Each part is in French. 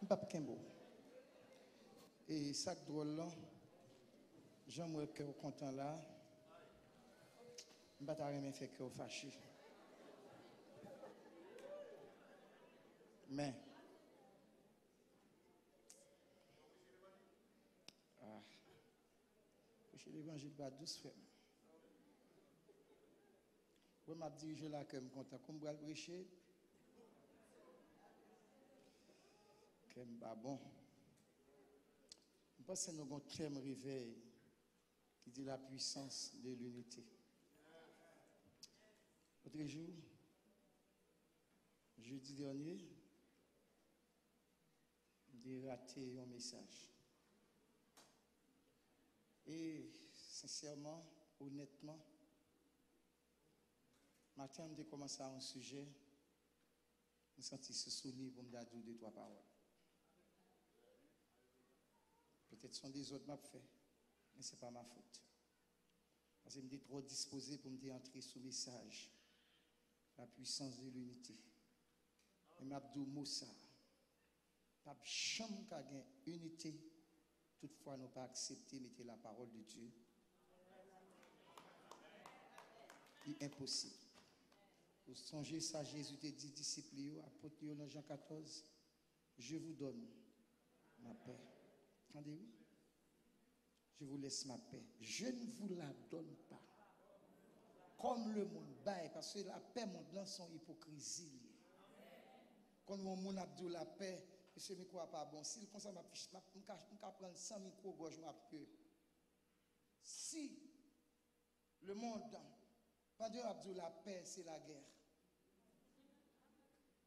Pape Kimbo. Et ça drôle là, j'aimerais que vous content là, je ne vais pas faire que vous fâché. Mais, chez l'évangile, pas douce frère. Je m'a dirigé là que je suis content. Comme je vais prêcher, que je bon. Je pense que nous avons un thème réveil qui dit la puissance de l'unité. L'autre jour, jeudi dernier, j'ai raté un message. Et sincèrement, honnêtement, matin, j'ai commencé à un sujet, je me sens ce soulier pour me dire deux, trois paroles. Peut-être sont des autres m'a fait, mais ce n'est pas ma faute. Parce que je me dis trop disposé pour me entrer sous message. La puissance de l'unité. Et m'a dit Moussa, pas de chambre qui a unité, toutefois nous pas accepté mettre la parole de Dieu. C'est impossible. Vous songez ça, Jésus te dit disciples, apôtres dans Jean 14, je vous donne ma paix. Entendez-vous? Je vous laisse ma paix. Je ne vous la donne pas. Comme le monde baille, parce que la paix, mon dans son hypocrisie. Quand mon monde a dit la paix, je ne crois pas bon. Si le conseil m'a fiché, je vais prendre 100 micros, je m'a peu. Si le monde, pendant a dit la paix, c'est la guerre.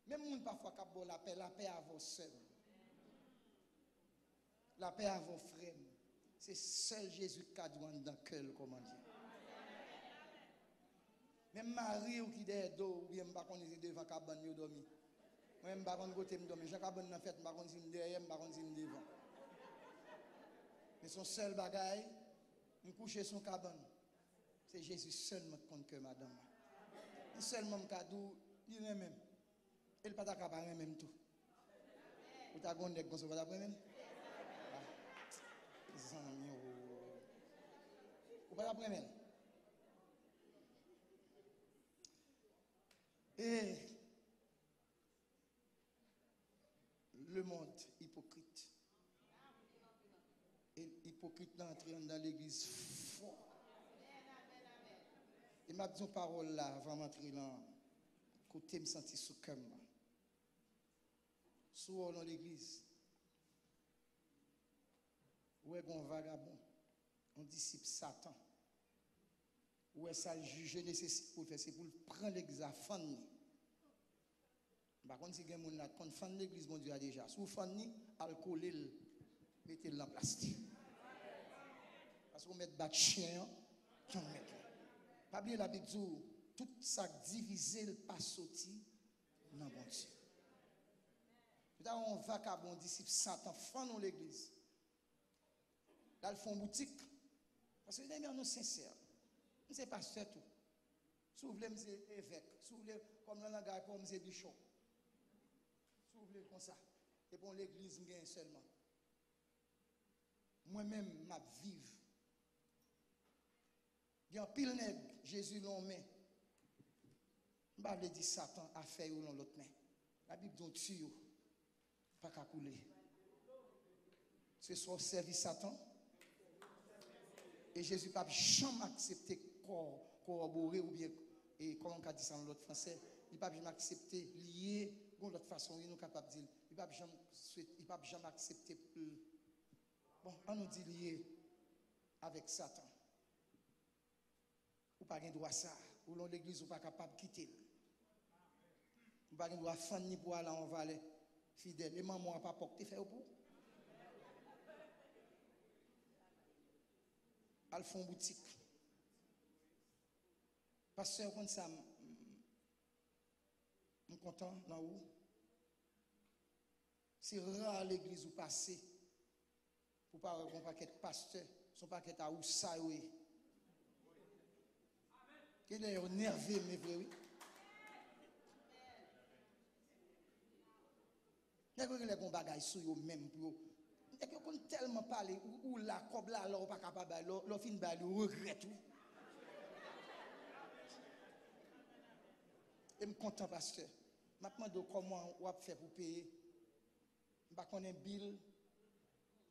Même monde parfois qui a bon la paix à vos sœurs. La paix à vos frères. C'est seul Jésus qui a doué dans le cœur, comment dire. Même Marie ou qui est dos, ou bien je ne sais pas devant cabane yo dormi. Moi je ne sais pas côté me dormi. Jean cabane na fête, je ne sais pas derrière, je ne sais pas devant. Mais son seul bagaille, me coucher son cabane. C'est Jésus seulement qui compte que madame. Il seulement cadeau, il est même. Il pas capable même tout. Ou ta gonde comme ça pas même. Ou pas même. Et le monde hypocrite. Et hypocrite d'entrer dans l'église fort. Et m'a dit une parole là avant d'entrer dans côté me sentir sous cœur. Souvent dans l'église. Où est un vagabond, un disciple Satan. Où est ça le juge nécessaire pour faire, c'est pour prendre l'examen. Par contre, si quelqu'un a quand fan l'église, mon Dieu a déjà. Si vous fan alcool, mettez-le en plastique. Parce qu'on met battre chien, on met. Pas bien la Bible dit, tout ça divisé, le pas sorti dans bon Dieu. Peut-être on vagabond, disciple Satan, fan dans l'église. Là, ils font boutique. Parce que les amis, nous sincères. Nous ne sommes pas sûr tout. Si vous voulez, nous sommes évêques. Si vous voulez, comme dans le langage, nous sommes bichons. Si vous voulez, comme ça. Et pour l'église, nous gagnons seulement. Moi-même, je vive. Il y a un pile nègre, Jésus l'a main. Je ne vais pas dire Satan a fait ou dans l'autre main. La Bible dit tue, pas qu'à couler. C'est soit service Satan. Et Jésus n'a jamais accepté corroborer ou bien, et comme on a dit ça dans l'autre français, il n'a pas jamais accepté lier de l'autre façon, il n'est pas capable de dire, il n'a pas jamais accepté, bon, on nous dit lier avec Satan. Ou pas de droit à ça, ou dans l'église, ou pas capable de quitter. Ou pas de droit à faire ni pour aller en vallée fidèle. Et maman n'a pas porté faire pour. Elles font boutique. Pasteur, comme ça, je suis content, là où. C'est rare l'église où passer pour pas avoir un paquet de pasteurs, son paquet à Oussaoué. Il est énervé, mais vrai, oui. Nèg yo les gon bagay sou yo même pour nèg yo kon tellement parler ou la cob là alors pas capable lo fin ba le regrette. Et me content pasteur. M'a demandé comment on va faire pour payer. Pas connait bill,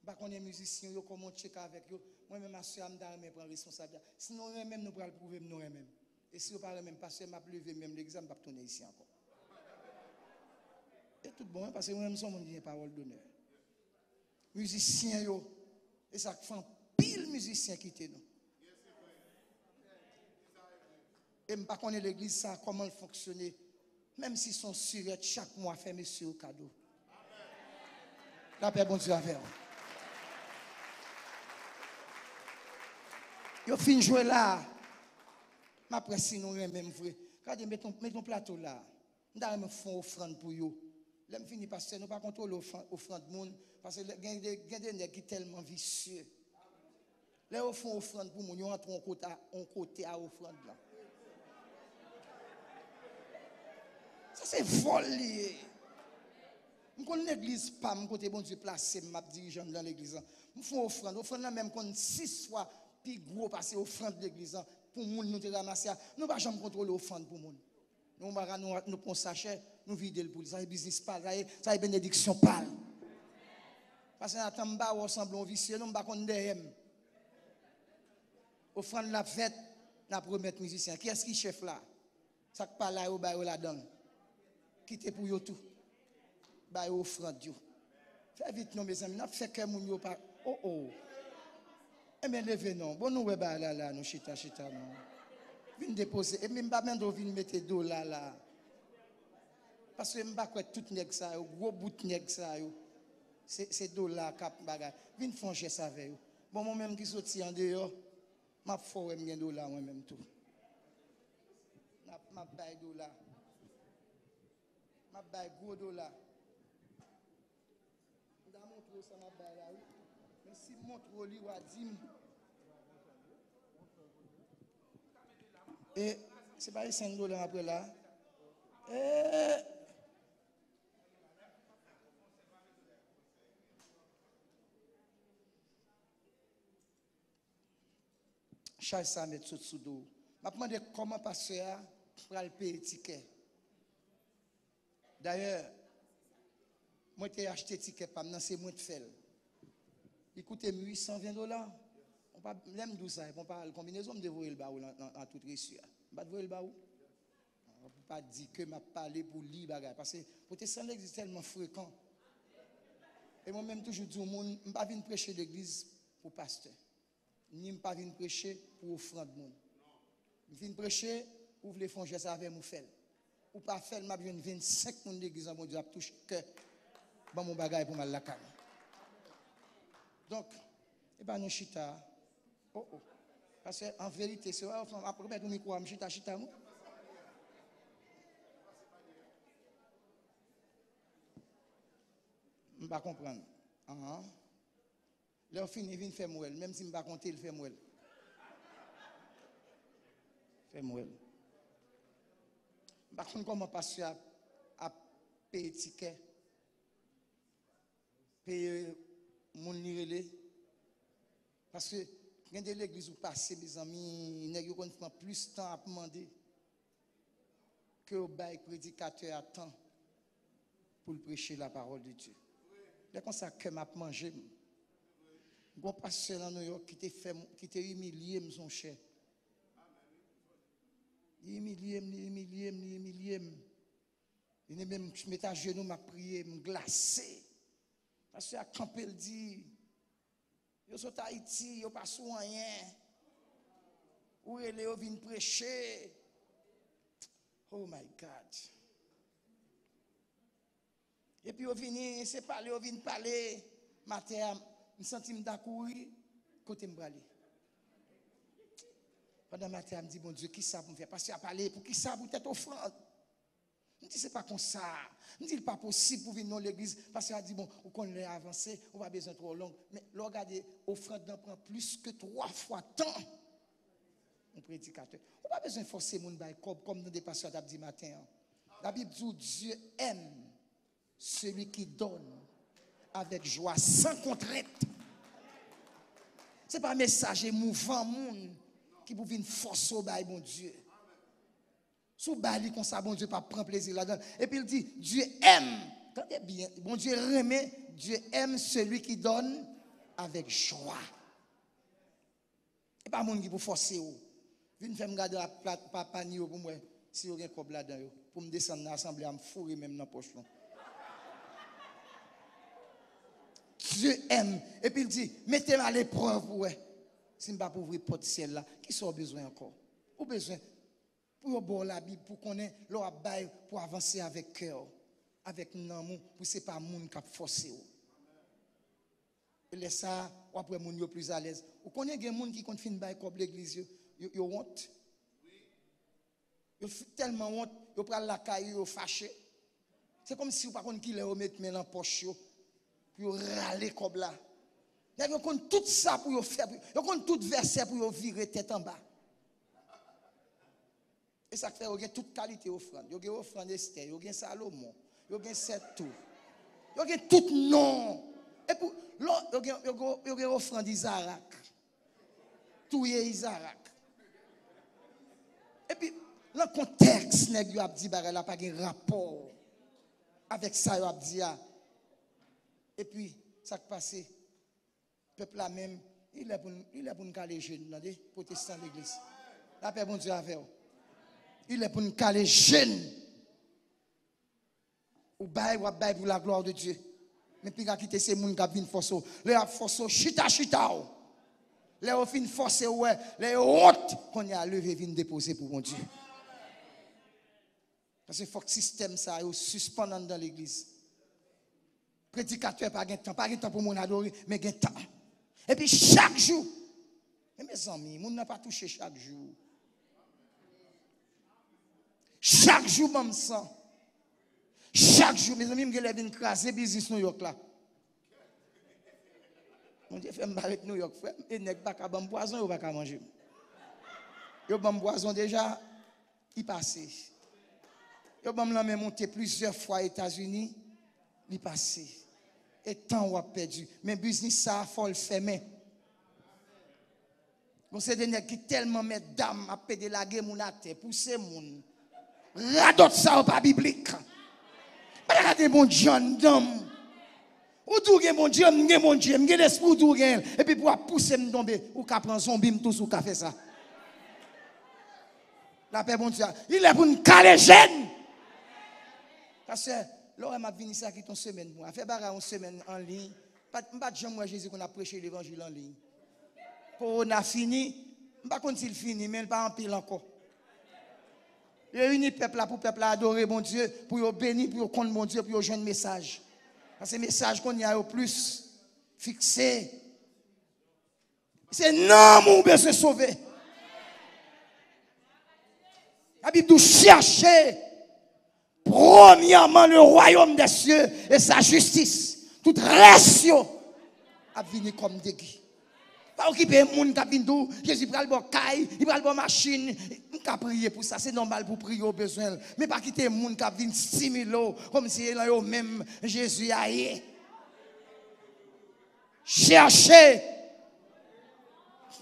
pas connait musicien yo comment check avec yo. Moi même ma soeur m'da même prendre responsabilité. Sinon même nous pral prouver nous même. Et si vous parlez même pasteur m'a levé même l'examen pas tourner ici encore. Et tout bon parce que moi même son monde qui parole d'honneur. Musicien yo et ça fait pile musicien qui était nous. Et m'pas connait l'église ça comment elle fonctionner. Même si son surette chaque mois fait monsieur au cadeau. La paix bon Dieu à faire. Yo fin jouer là. Ma presse nous même vrai. Regardez mettons plateau là. M'da me font offrande pour yo. L'aime fini pasteur nous pas contrôler offrande monde parce que gagne des nèg qui tellement vicieux. Les font offrande pour moun yo entre on côté à offrande là. Ça c'est vol lié. Je connais l'église pas, je côté bon Dieu placé, m'a dirigeant dans l'église. Je fais offrande là même qu'on 6 fois plus gros passer offrande de l'église pour moun nous te ramasser. Nous pas jamais contrôler offrande pour moun. Nous prend sachet, nous vider le pour ça business pas, ça bénédiction pas. Parce que attend pas ensemble on vicieux, nous pas connait derrière. Offrande la fête, la promettre musicien. Qui est-ce qui chef là? Ça pas là au ba la donne. Quitter pour yo tout. Ba offrande yo. Fais vite non mes amis, n'a fait que moun yo pas. Oh. Eh bien levez non. Bon nous ba là nous chita non. Vinn déposer et même pas même vinn mettre dos là. Parce que m'pa quoi tout nèg ça yo, gros bout nèg ça yo. C'est dos là cap bagay. Vinn font geste avec yo. Bon moi même qui sorti en dehors, m'a faut m'gen dos là moi même tout. M'a bay dos là. M'a bay gros dos là. M'da montre ça m'a bay là. Mais si montre li wa dim. Et c'est pas $5 après là. Charles ça met sous dos. M'a demandé comment pasteur pour le payer ticket. D'ailleurs, moi j'ai acheté ticket pas maintenant c'est moi de faire. Il coûtait $820. On pas même 12 ça, on parle combinaison de voyer le baou en toute richesse. Pas de voyer le baou. On peut pas dire que m'a parlé pour lui bagay parce que pour te sans l'église tellement fréquent. Et moi même toujours dis au monde, je pas venir prêcher l'église pour pasteur. Ni pas venir prêcher pour offrande monde. Je viens prêcher pour les fonds ça avec moi faire. Ou pas faire m'a besoin 25 monde d'église en mon Dieu a touche que bon mon bagay pour mal la canne. Donc et ben nous chita. Oh. Parce que en vérité c'est après mettre au micro am chita nous. Je ne pas comprendre. Là, fini, vient faire mouelle. Même si je ne pas compter, il fait mouelle. Fait mouelle. Je ne sais pas comment passer à payer ticket. Payer mon nirele. Parce que, quand de l'église où passer, mes amis, il y a plus de temps à demander que au bail prédicateur a temps pour prêcher la parole de Dieu. C'est comme ça que m'a mangé. Bon pasteur dans New York qui t'a humilié son cher. Il humilié. Il même je mettais à genoux m'a prié, me glacé. Parce que à camper il dit yo sont Haïti, yo pas sou rien. Ou elle est vinn prêcher. Oh my God. Et puis, au vini, c'est parler, au vini parler. Matin, je me sens m'dakourir, côté m'brali. Pendant matin, je me dis, bon Dieu, qui ça pour me faire? Parce qu'il a parlé, pour qui ça pour être offrande? Je me dis, c'est pas comme ça. Je me dis, c'est pas possible pour venir dans l'église. Parce qu'il a dit, bon, on connaît avancer, on va besoin trop long. Mais regardez, offrande prend plus que 3 fois tant. Un prédicateur. On n'a pas besoin de forcer mon bail comme nous des pasteurs d'abdi matin. La Bible dit, Dieu aime celui qui donne avec joie, sans contrainte. Ce n'est pas un message émouvant, monde qui vous une force au bail, bon Dieu. Sous bail, comme ça, bon Dieu, pas prendre plaisir là-dedans. Et puis il dit, Dieu aime. Attendez bien, bon Dieu remet, Dieu aime celui qui donne avec joie. Et pas monde qui vous forcer. Venez faire me garder la plate, papa, ni pour moi, si vous avez un cob là-dedans, pour me descendre dans l'assemblée, à me fourrer même dans la poche. Dieu aime. Et puis il dit, mettez-moi à l'épreuve, ouais. Si je ne pas ouvrir porte ciel là, qui sont besoin encore? Ou besoin pour boire la Bible, pour connaître leur bail, pour avancer avec cœur, avec un amour, pour ce n'est pas monde qui a forcé. Et laisse ça, ou après moun yo plus à l'aise. Vous connaissez des gens qui comptent fin bail comme l'église, yo honte. Yo tellement honte, yo prend la caille, yo fâché. C'est comme si vous pas connait qui les mettre dans la poche yo, pour râler comme là. Vous connaissez tout ça pour vous faire, vous connaissez tout verset pour vous virer tête en bas. Et ça fait, vous avez toute qualité offrande. Vous avez offrande Esther, vous avez Salomon, vous avez sept tours. Vous avez tout nom. Et pour vous avez offrande Isaac. Tout est Isaac. Et puis, le contexte, vous avez dit, il n'y a pas de rapport avec ça, vous avez dit. Et puis, ça qui passe. Le peuple là même, il est pour nous caler jeunes, les protestants de l'église. La paix, bon Dieu, avec vous. Il est pour nous caler jeunes. Ou bail pour la gloire de Dieu. Mais puis, quand quitter ces gens qui viennent forcer, les forcer, chita. Les fin forcer, ouais, les honte qu'on y a levé, viennent déposer pour mon Dieu. Parce que il faut que le système ça est suspendant dans l'église. Prédicateur, pas de temps pour mon adorer, mais il y a temps. Et puis chaque jour, et mes amis, mon n'a pas touché chaque jour. Chaque jour, je me sens. Chaque jour, mes amis, je me craser business New York là. Mon Dieu, fait me barrer New York, frère. Et n'est pas qu'à bon poison, ou pas qu'à manger. Yo bon poison déjà, il passé. Yo bon l'homme monté plusieurs fois aux États-Unis, il passé. Et tant ou a perdu. Mais business ça, faut le fermer. Bon, c'est des nègres qui tellement mettent d'âme à péder la guerre moun à terre, pousser moun. Radot ça ou pas biblique. Pas regarder mon Dieu d'homme. Ou tout gen mon Dieu, m'gen l'esprit tout gen. Et puis pour pousser me tomber, ou ka prend zombie tous ou ka fait ça. La paix bon Dieu, il est pour nous caler jeune. Parce que Laure m'a venu ça qui ton semaine pour faire bagarre une semaine en ligne. Pas jamais moi Jésus qu'on a prêché l'évangile en ligne. Pour on a fini, pas quand il finit mais il pas en pile encore. Il réunit peuple là pour peuple adorer mon Dieu, pour bénir, pour connaître mon Dieu, pour joindre message. Parce que le message qu'on y a au plus fixé. C'est non mon besoin sauver. La Bible dit chercher premièrement le royaume des cieux et sa justice. Toute ratio a venu comme des guides. Pas occuper les gens qui viennent Jésus prend le bon caille, il prend le bon machine. On peut prier pour ça, c'est normal pour prier au besoin. Mais pas quitter les gens qui viennent 6 000 euros comme si eux même Jésus a eu. Cherchez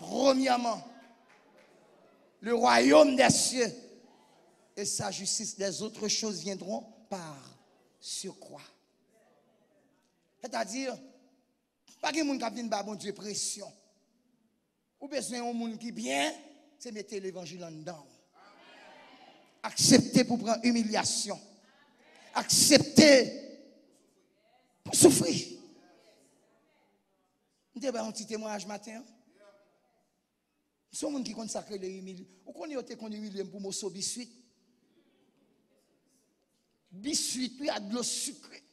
premièrement le royaume des cieux et sa justice. Les autres choses viendront par surcroît. C'est-à-dire, pas que les gens qui viennent par bon Dieu pression. Ou besoin d'un monde qui bien, c'est mettre l'évangile en dedans. Accepter pour prendre humiliation. Accepter pour souffrir. Vous avez un petit témoignage matin. C'est un monde qui consacre les humiliés. Vous connaissez qu'on humilié pour mosso biscuit. Biscuit, il y a de l'eau sucrée.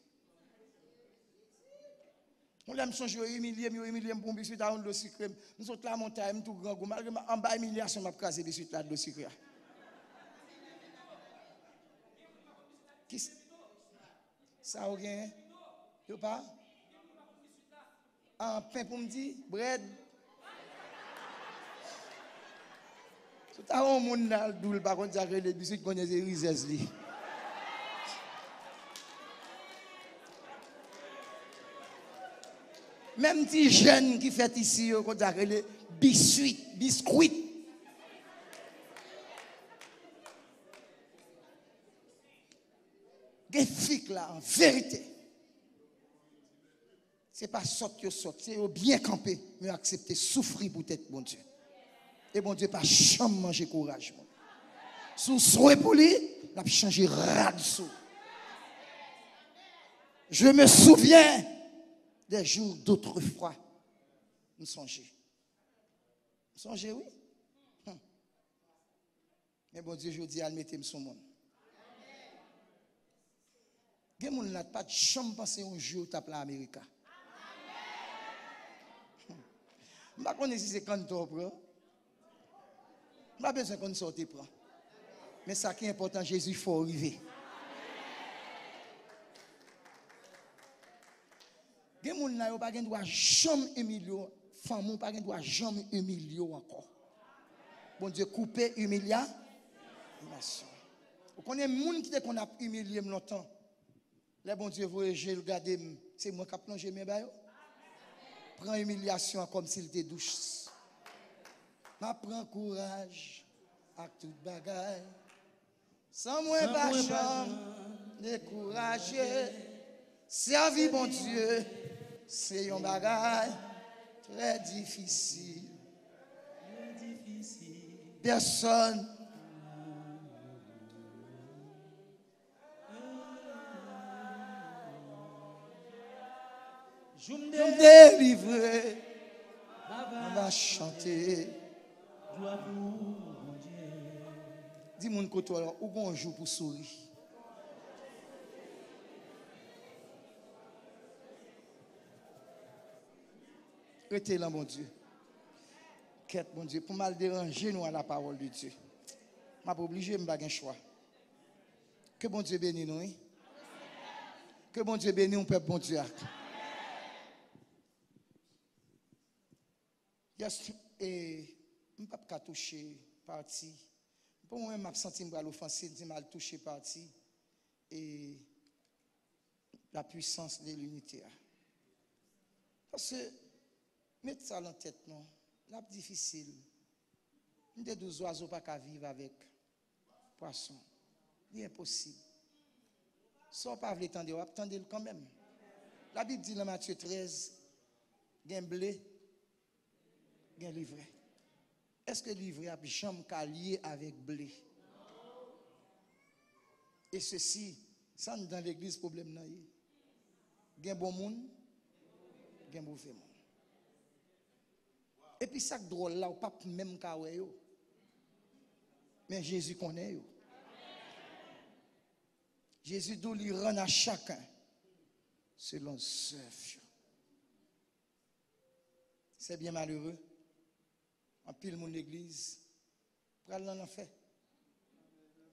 On l'aime changer humilié pour un biscuit à l'eau sucrée. Nous sommes là montagne tout grand goût. Malgré en bas humiliation m'a casé biscuit là de l'eau sucrée. Ça ou bien? Yo pas? Un pain pour me dire, bread. Tout à l'heure, on a doule par contre, les biscuits qu'on a des rises li. Même petit jeune qui fait ici, on a les biscuits. Des filles là, en vérité. Ce n'est pas sortir, c'est bien camper, mais accepter souffrir pour être bon Dieu. Et bon Dieu, pas jamais manger courage. Sous souhait pour lui, il a changé radso. Je me souviens des jours d'autrefois. Nous songeons. Nous songeons, oui. Mais bon Dieu, je dis, à mettre son monde. Il y a des gens qui pas jamais pensé un jour où tu as l'Amérique. Je ne sais pas si c'est quand tu prends. Je n'ai pas besoin qu'on sorte prend. Mais ça qui est important, Jésus, il faut arriver. Il y a des gens qui n'ont pas jamais humilié. Femme n'ont pas jamais humilié encore. Bon Dieu, couper, humiliation. Vous connaissez les gens qui ont humilié longtemps. Là, bon Dieu, vous regardez, c'est moi qui ai plongé mes bails. Prends humiliation comme s'il était douce. Ma prends courage à toute bagaille. Sans moi pas chambre, décourager. Servir bon Dieu, c'est un bagaille très difficile. Personne. Je me délivrer, on va chanter. Dis-moi que toi, où on joue pour sourire? Restez là, mon Dieu. Quête, mon Dieu, pour mal déranger nous à la parole de Dieu. Je suis obligé de me faire un choix. Que bon Dieu bénisse nous. Que bon Dieu bénisse nous, peuple, bon Dieu. Et je ne peux pas toucher parti. Pour moi, je me sens l'offenser, je me toucher parti. Et la puissance de l'unité. Parce que, mettre ça en tête, non, c'est difficile. Des 12 oiseaux pas qu'à vivre avec poisson. C'est impossible. Soit pas l'attendre, attendez quand même. La Bible dit dans Matthieu 13, il y a un blé, il y a un livret. Est-ce que le livret a jamais lié avec blé? Et ceci, ça dans l'église, problème non. Il y a un bon monde, il y a un mauvais monde. Et puis ça drôle là, ou pas même qu'à yo. Mais Jésus connaît yo. Jésus doit lui rendre à chacun selon ce œuvre. C'est bien malheureux. En pile mon église, pral dans l'enfer.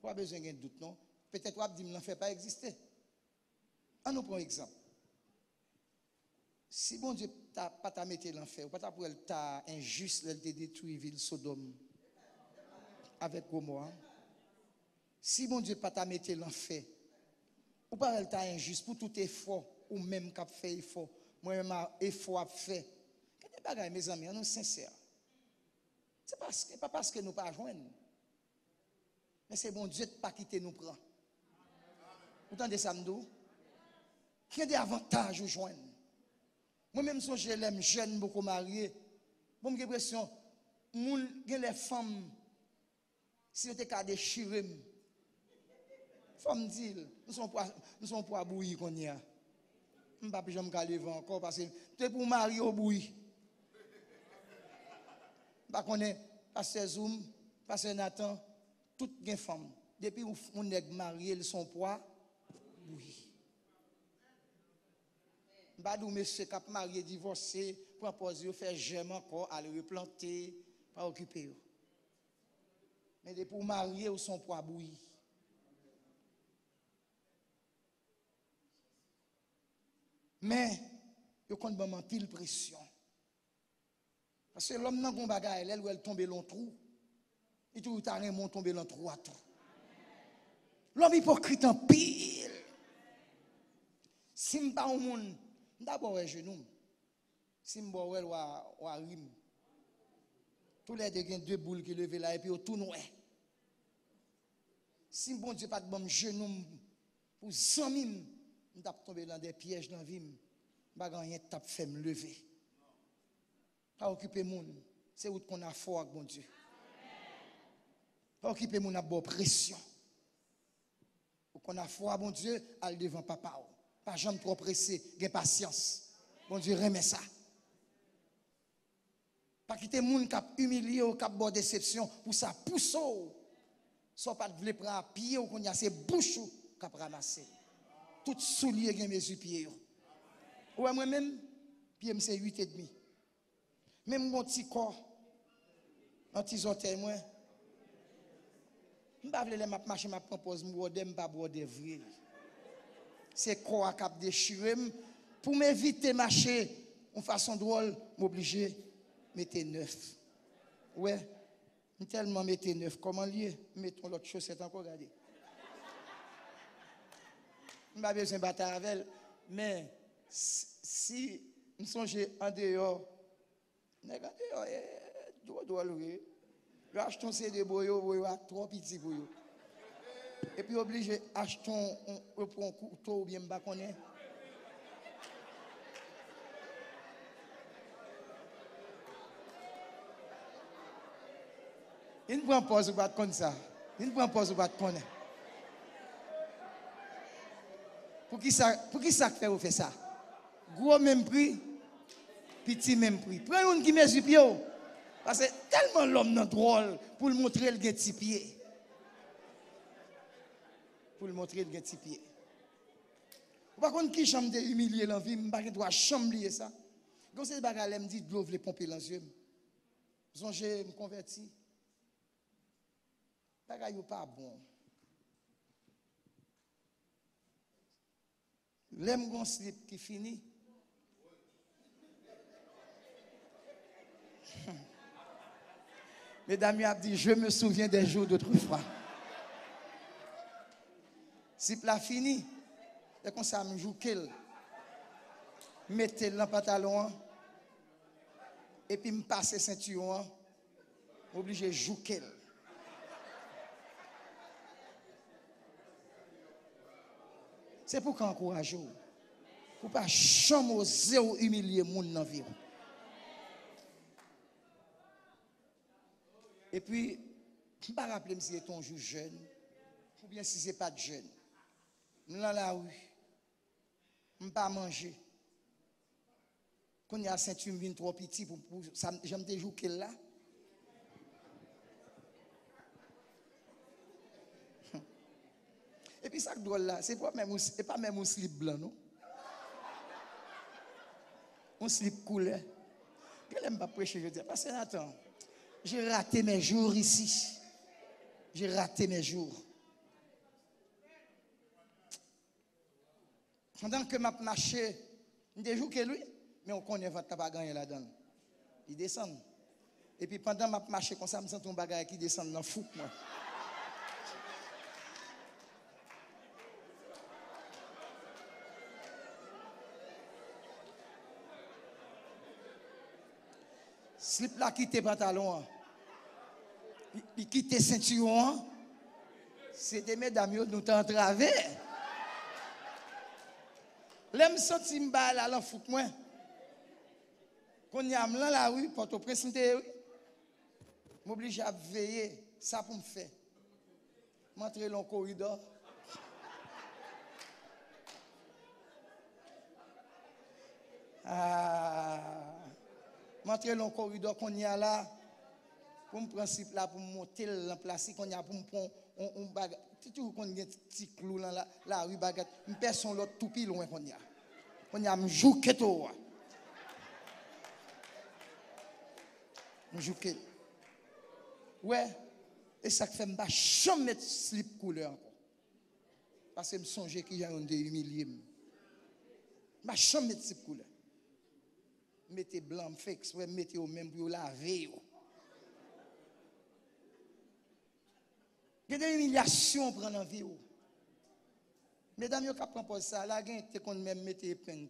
Pas besoin de doute non. Peut-être qu'on dit l'enfer pas exister. On nous prend un exemple. Si bon Dieu t'a pas t'a mettre l'enfer, ou pas pour elle t'a injuste, elle t'a détruit ville Sodome avec Gomorrhe. Si bon Dieu pas t'a mettre l'enfer, ou pas elle t'a injuste pour tout effort ou même qu'a fait effort, moi même effort a fait. Quel est bagaille mes amis, on est sincère. C'est pas parce que nous pas joindre. Mais c'est bon Dieu de pas quitter nous prend. Vous entendez ça m'dou? Il y a des avantages au joindre. Moi-même, si je l'aime jeune, beaucoup marié, j'ai l'impression, les femmes, si on était qu'à déchirer, femmes disent, nous sommes pour bouillir qu'on y a. Je ne vais pas jamais lever encore parce que tu es pour marier au bouillir. Parce qu'on est pasteur Zoom, pasteur Nathan, toutes les femmes, depuis qu'on est marié, elles sont pour bouillir. Badou monsieur qui a marié, divorcé, proposer, faire j'aime encore, aller replanter, pas occuper. Mais pour marier, ils sont pour bouillir. Mais, ils ont une pile pression. Parce que l'homme n'a pas de bagaille, elle tombe dans le trou. Il tout a rien tomber dans le trou à tout. L'homme hypocrite en pile. Si je ne pas au monde, d'abord les genoux. Si je suis à rim, tous les deux, deux boules qui lèvent là et puis tout noir. Si bon Dieu pas de bon genou pour 100 000, je suis tombé dans des pièges dans la vie. Je n'ai rien de fait me lever. Pas occuper moun, c'est où qu'on a fort avec bon Dieu. Pas occuper moun à bonne pression. Où qu'on a fort bon Dieu, aller devant papa. Pas jamais trop pressé, gain patience. Bon Dieu remet ça. Pas quitter moun qui a humilié ou qui a bonne déception pour ça pousse. Soit pas de prendre à pied ou qu'on y a ces bouches qui a ramassé. Tout soulier gain mes pieds. Ouais moi même pied c'est 8,5. Même mon petit corps, un petit orteil, moi, je ne vais pas marcher, je propose, je ne vais pas broder vrai. C'est corps qui a déchiré. Pour m'éviter de marcher de façon drôle, je suis obligé de mettre neuf. Ouais, je tellement mettre neuf. Comment lier? Mettons l'autre chaussette encore, regardez. Je n'ai pas besoin de battre avec elle, mais si je songe en dehors, je achète un CD boyo à trop petit pour yo. Et puis obligé acheter un couteau ou bien pas connaît. Il ne prend pas ou pas comme ça. Il ne prend pas ou pas connaît. Pour qui ça fait ou fait ça? Gros même prix, petit même prix. Prends une qui met sur pied. Parce que tellement l'homme est drôle pour le montrer le petit pied. Pour le montrer le petit pied. Par contre, qui chambre de humilier l'envie, je ne dois chambrer ça. Quand c'est des me dit de l'eau, les pomper dans les yeux. Je me converti. Bagay n'est pas bon. L'aime gon slip qui finit. Mesdames, il a dit, je me souviens des jours d'autrefois. Si plat fini, c'est comme ça, je joue qu'elle. Mettez le pantalon, et puis me passe ceinture, obligé de jouer qu'elle. C'est pour qu'on encourage vous. Pour ne pas jamais oser ou humilier les gens dans la vie. Et puis, je ne me rappelle si c'est un jour jeune, ou bien si ce n'est pas de jeune. Je suis dans la rue. Je ne peux pas manger. Quand il y a ceinture, je trop petit pour ça. J'aime te jouer là. Et puis ça drôle là, c'est pas même un slip blanc, non? Un slip couleur. Je n'aime pas prêcher, je dis, parce que attends, j'ai raté mes jours ici. J'ai raté mes jours. Pendant que je marchais, des jours que lui, mais on connaît votre tabac gagné là-dedans. Il descend. Et puis pendant que je marchais comme ça, je me sens un bagage qui descend dans le fou, moi. Slip là quitte pantalon. Il quitte ceinture. C'était mesdames nous t'en travers. L'aime senti m'bal à l'enfouk moi. Quand y a dans la rue pour te présenter, m'oblige à veiller ça pour me faire. M'entrer dans le corridor. M'entrer dans le corridor qu'on y a là pour me principe là pour me monter la place qu'on y a pour me prendre on bagarre toujours qu'on y a petit clou dans la rue bagarre une personne l'autre tout plus loin qu'on y a me joue keto me joue keto ouais et ça fait me pas jamais mettre slip couleur encore parce que me songer qu'il y a un de humilié me jamais mettre slip couleur mettez blanc fixe ouais mettez au même pour laver il y a des humiliations pour prendre en vie. Mesdames, vous comprenez pas ça. Là, vous avez même mettre épingle,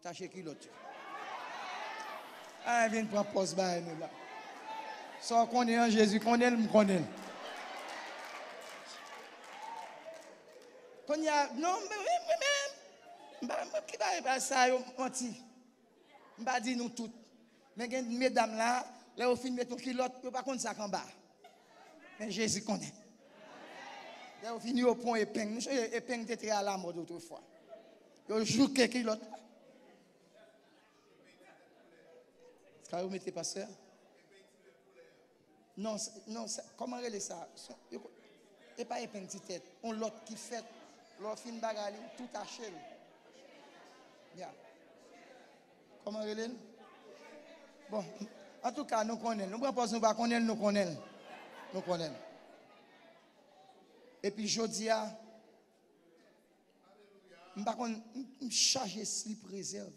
tâcher culotte. Ah, viens prendre poste bah nous là. Ça connaît en Jésus, connaît le connaît. Quand il y a non mais qui va ça yo menti. M'pa dit nous toutes. Mais mesdames là, là au fin mettre ton culotte, yo pas contre ça en bas. Mais Jésus connaît. Là au fini au point épingle, nous épingle était à la mode autrefois. Yo joue que culotte. Quand vous mettez pasteur? Non, non, comment relais ça? Et pas épingle petite tête. On l'autre qui fait, l'autre fin bagarre, tout haché. Bien. Comment relais? Bon, en tout cas, nous connaissons. Nous ne pouvons pas connaître, nous connaissons. Nous connaissons. Et puis, je dis, je vais charger slip réserve.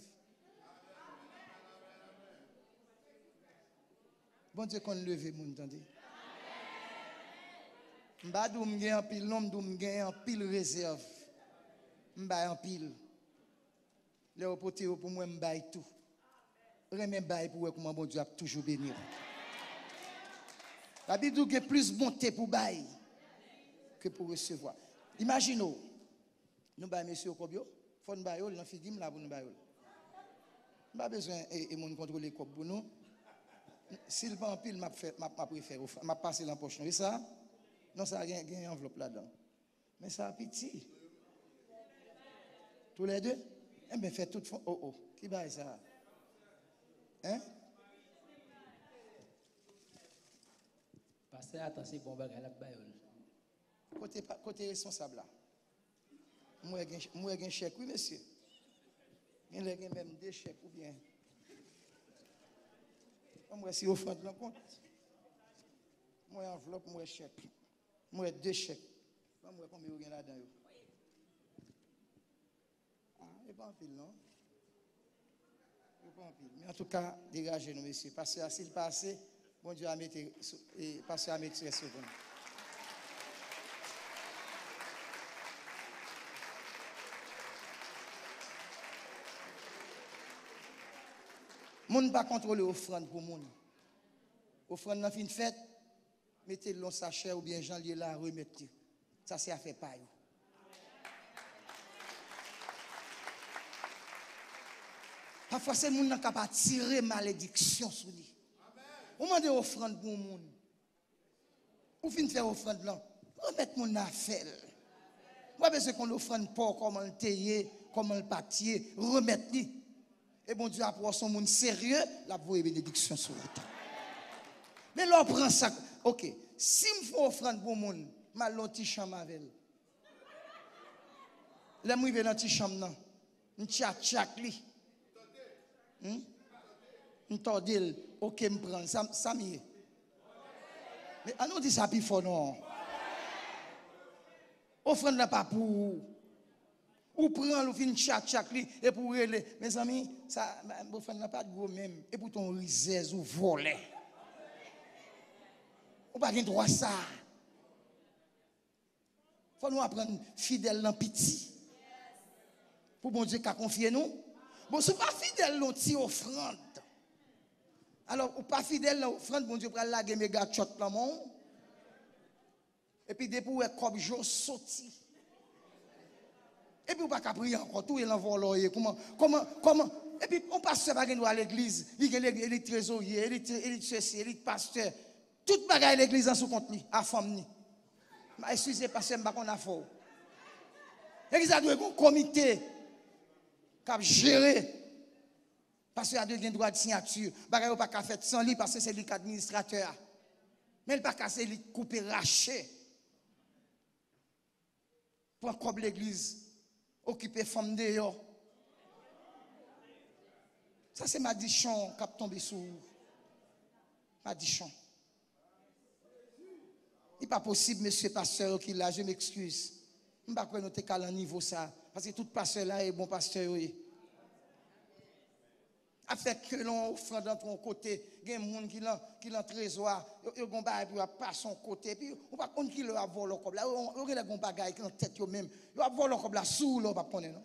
Bon Dieu, qu'on leve, vous entendez? Je ne vais pas dire un pile, non, je vais un pile réserve. Je vais un pile. Les reporter pour moi, je vais tout. Je vais pour voir comment bon Dieu a toujours béni. La Bible dit qu'il y a plus bonté pour bailler que pour recevoir. Imaginez, nous baillons monsieur Kobio, il faut nous bailler, nous faisons là pour nous bailler. Nous n'avons pas besoin de contrôler comme pour nous. S'il va en pile, je préfère, je passe dans la poche. Et ça, non, ça a une enveloppe là-dedans. Mais ça a petit. Tous les deux? Eh bien, fait tout. Oh, qui baille ça? Hein? Pasteur, attention, bon bagage la baille. Côté responsable là. Moi, j'ai un chèque, oui, monsieur. Il y a même deux chèques ou bien. Moi, si offrande dans compte. Moi, enveloppe, moi, chèque. Moi, deux chèques. Moi, combien vous avez là-dedans? Ah, il n'est pas en pile, non? Il n'est pas en pile. Mais en tout cas, dégagez-nous, monsieur. Parce que s'il passe, bon Dieu a mis sur vous. Moun ne pas contrôler l'offrande pour moun. Offrande dans fin de fête, mettez le sachet ou bien Jean lié là, remettez. Ça c'est à faire paille. Parfois c'est moun qui capable tirer malédiction sur lui. Ou demandez offrande pour moun. Ou fin faire offrande là, remettre mon affaire. Moi besoin qu'on offrande pas comment le tailler, comment le papier, remettre lui. Et bon Dieu a pour son monde sérieux, la voie bénédiction sur le temps. Mais là, on prend ça. Ok, si je fais offrande pour le monde, je vais dans une chambre avec elle. Là, je vais dans une chambre, je tchak li. Je tordil, ok, je prends. Ça m'y est. Mais on dit ça plus fort, non. Offrande n'est pas pour. Ou prend le fin tchak li et pour rele. Mes amis, ça offrande n'a pas de gros même. Et pour ton risez ou voler. On pas de droit ça. Faut nous apprendre fidèle dans petit. Pour bon Dieu qu'a confié nous. Bon, si pas fidèle dans ti offrande. Alors, ou pas fidèle dans offrande, bon Dieu pral la méga chot dans mon. Et puis depuis comme jo sorti. Et puis on pas prier encore tout et l'envoler comment et puis on passe pas à l'église, il est trésorier, il est ceci, il est pasteur. Toute bagaille l'église en sous compte ni à femme ni. Excusez pasteur m'pa qu'on a fort. L'église a doit un comité qui a géré parce qu'il a deux droit de signature, bagaille pas qu'à faire sans lui parce que c'est lui administrateur. Mais il pas casser lui couper racher. Pour comme l'église occuper femme de yo. Ça c'est ma dichon qui a tombé sous ma dichon. Il n'est pas possible, monsieur pasteur, qui là, je m'excuse. Je ne sais pas si nous niveau ça. Parce que tout pasteur là est bon pasteur. Avec que l'on offre dans ton côté, il y a des gens qui l'ont trésor, ils ont pas son côté, puis on ne sait pas qui leur a volé comme là, on a des bagages qui ont tête même, ils ont volé comme là, sous l'eau, on ne sait pas.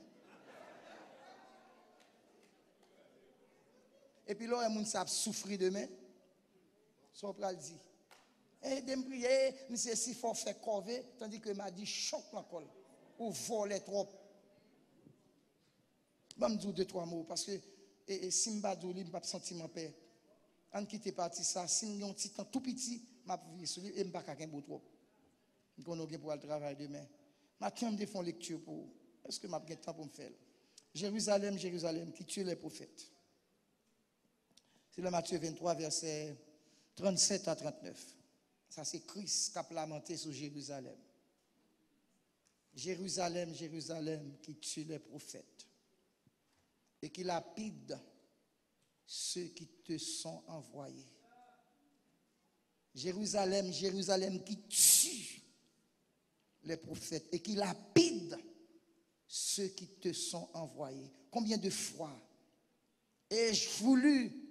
Et puis là, moun sa souffrir demain. Son pral dit. Et de me prier, monsieur si faut faire corvée, tandis que m'a dit choc l'encol. Ou voler trop. Bon, me dire deux, trois mots, parce que si je ne dis pas, je sentiment paix. En quitte parti ça, si je un petit temps tout petit, je vais vivre sur lui et je ne vais pas faire trop. Je vais pour le travail demain. Je vais faire une lecture pour. Est-ce que je vais temps pour me faire? Jérusalem, Jérusalem, qui tue les prophètes. C'est le Matthieu 23, verset 37 à 39. Ça, c'est Christ qui a lamenté sur Jérusalem. Jérusalem, Jérusalem, qui tue les prophètes et qui lapide ceux qui te sont envoyés. Jérusalem, Jérusalem, qui tue les prophètes et qui lapide ceux qui te sont envoyés. Combien de fois ai-je voulu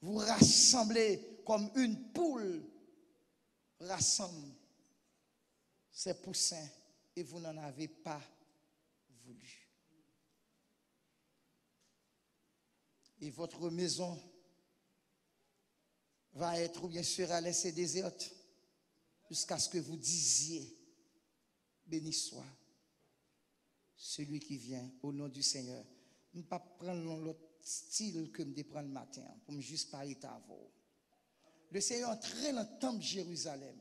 vous rassembler comme une poule rassemble ses poussins et vous n'en avez pas voulu. Et votre maison va être bien sûr à laisser déserte jusqu'à ce que vous disiez béni soit celui qui vient au nom du Seigneur. Je ne vais pas prendre l'autre style que je prends le matin pour me juste parler à vous. Le Seigneur entrait dans le temple de Jérusalem.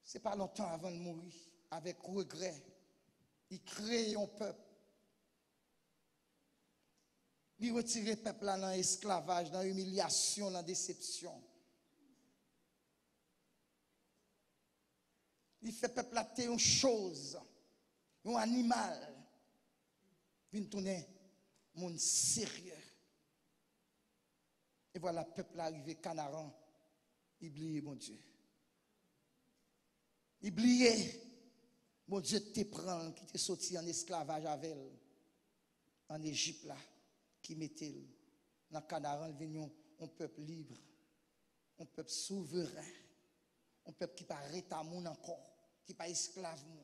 Ce n'est pas longtemps avant de mourir, avec regret. Il crée un peuple. Il retire le peuple là dans l'esclavage, dans l'humiliation, dans la déception. Il fait peuple là une chose, un animal. Il tourne monde sérieux. Et voilà, le peuple arrivé, Canaan, il oublie mon Dieu. Il oublie, mon Dieu te prend, qui te sorti en esclavage avec elle, en Égypte là, qui mettait dans Canaan, un peuple libre, un peuple souverain, un peuple qui pas à moun encore, qui pas esclave moun.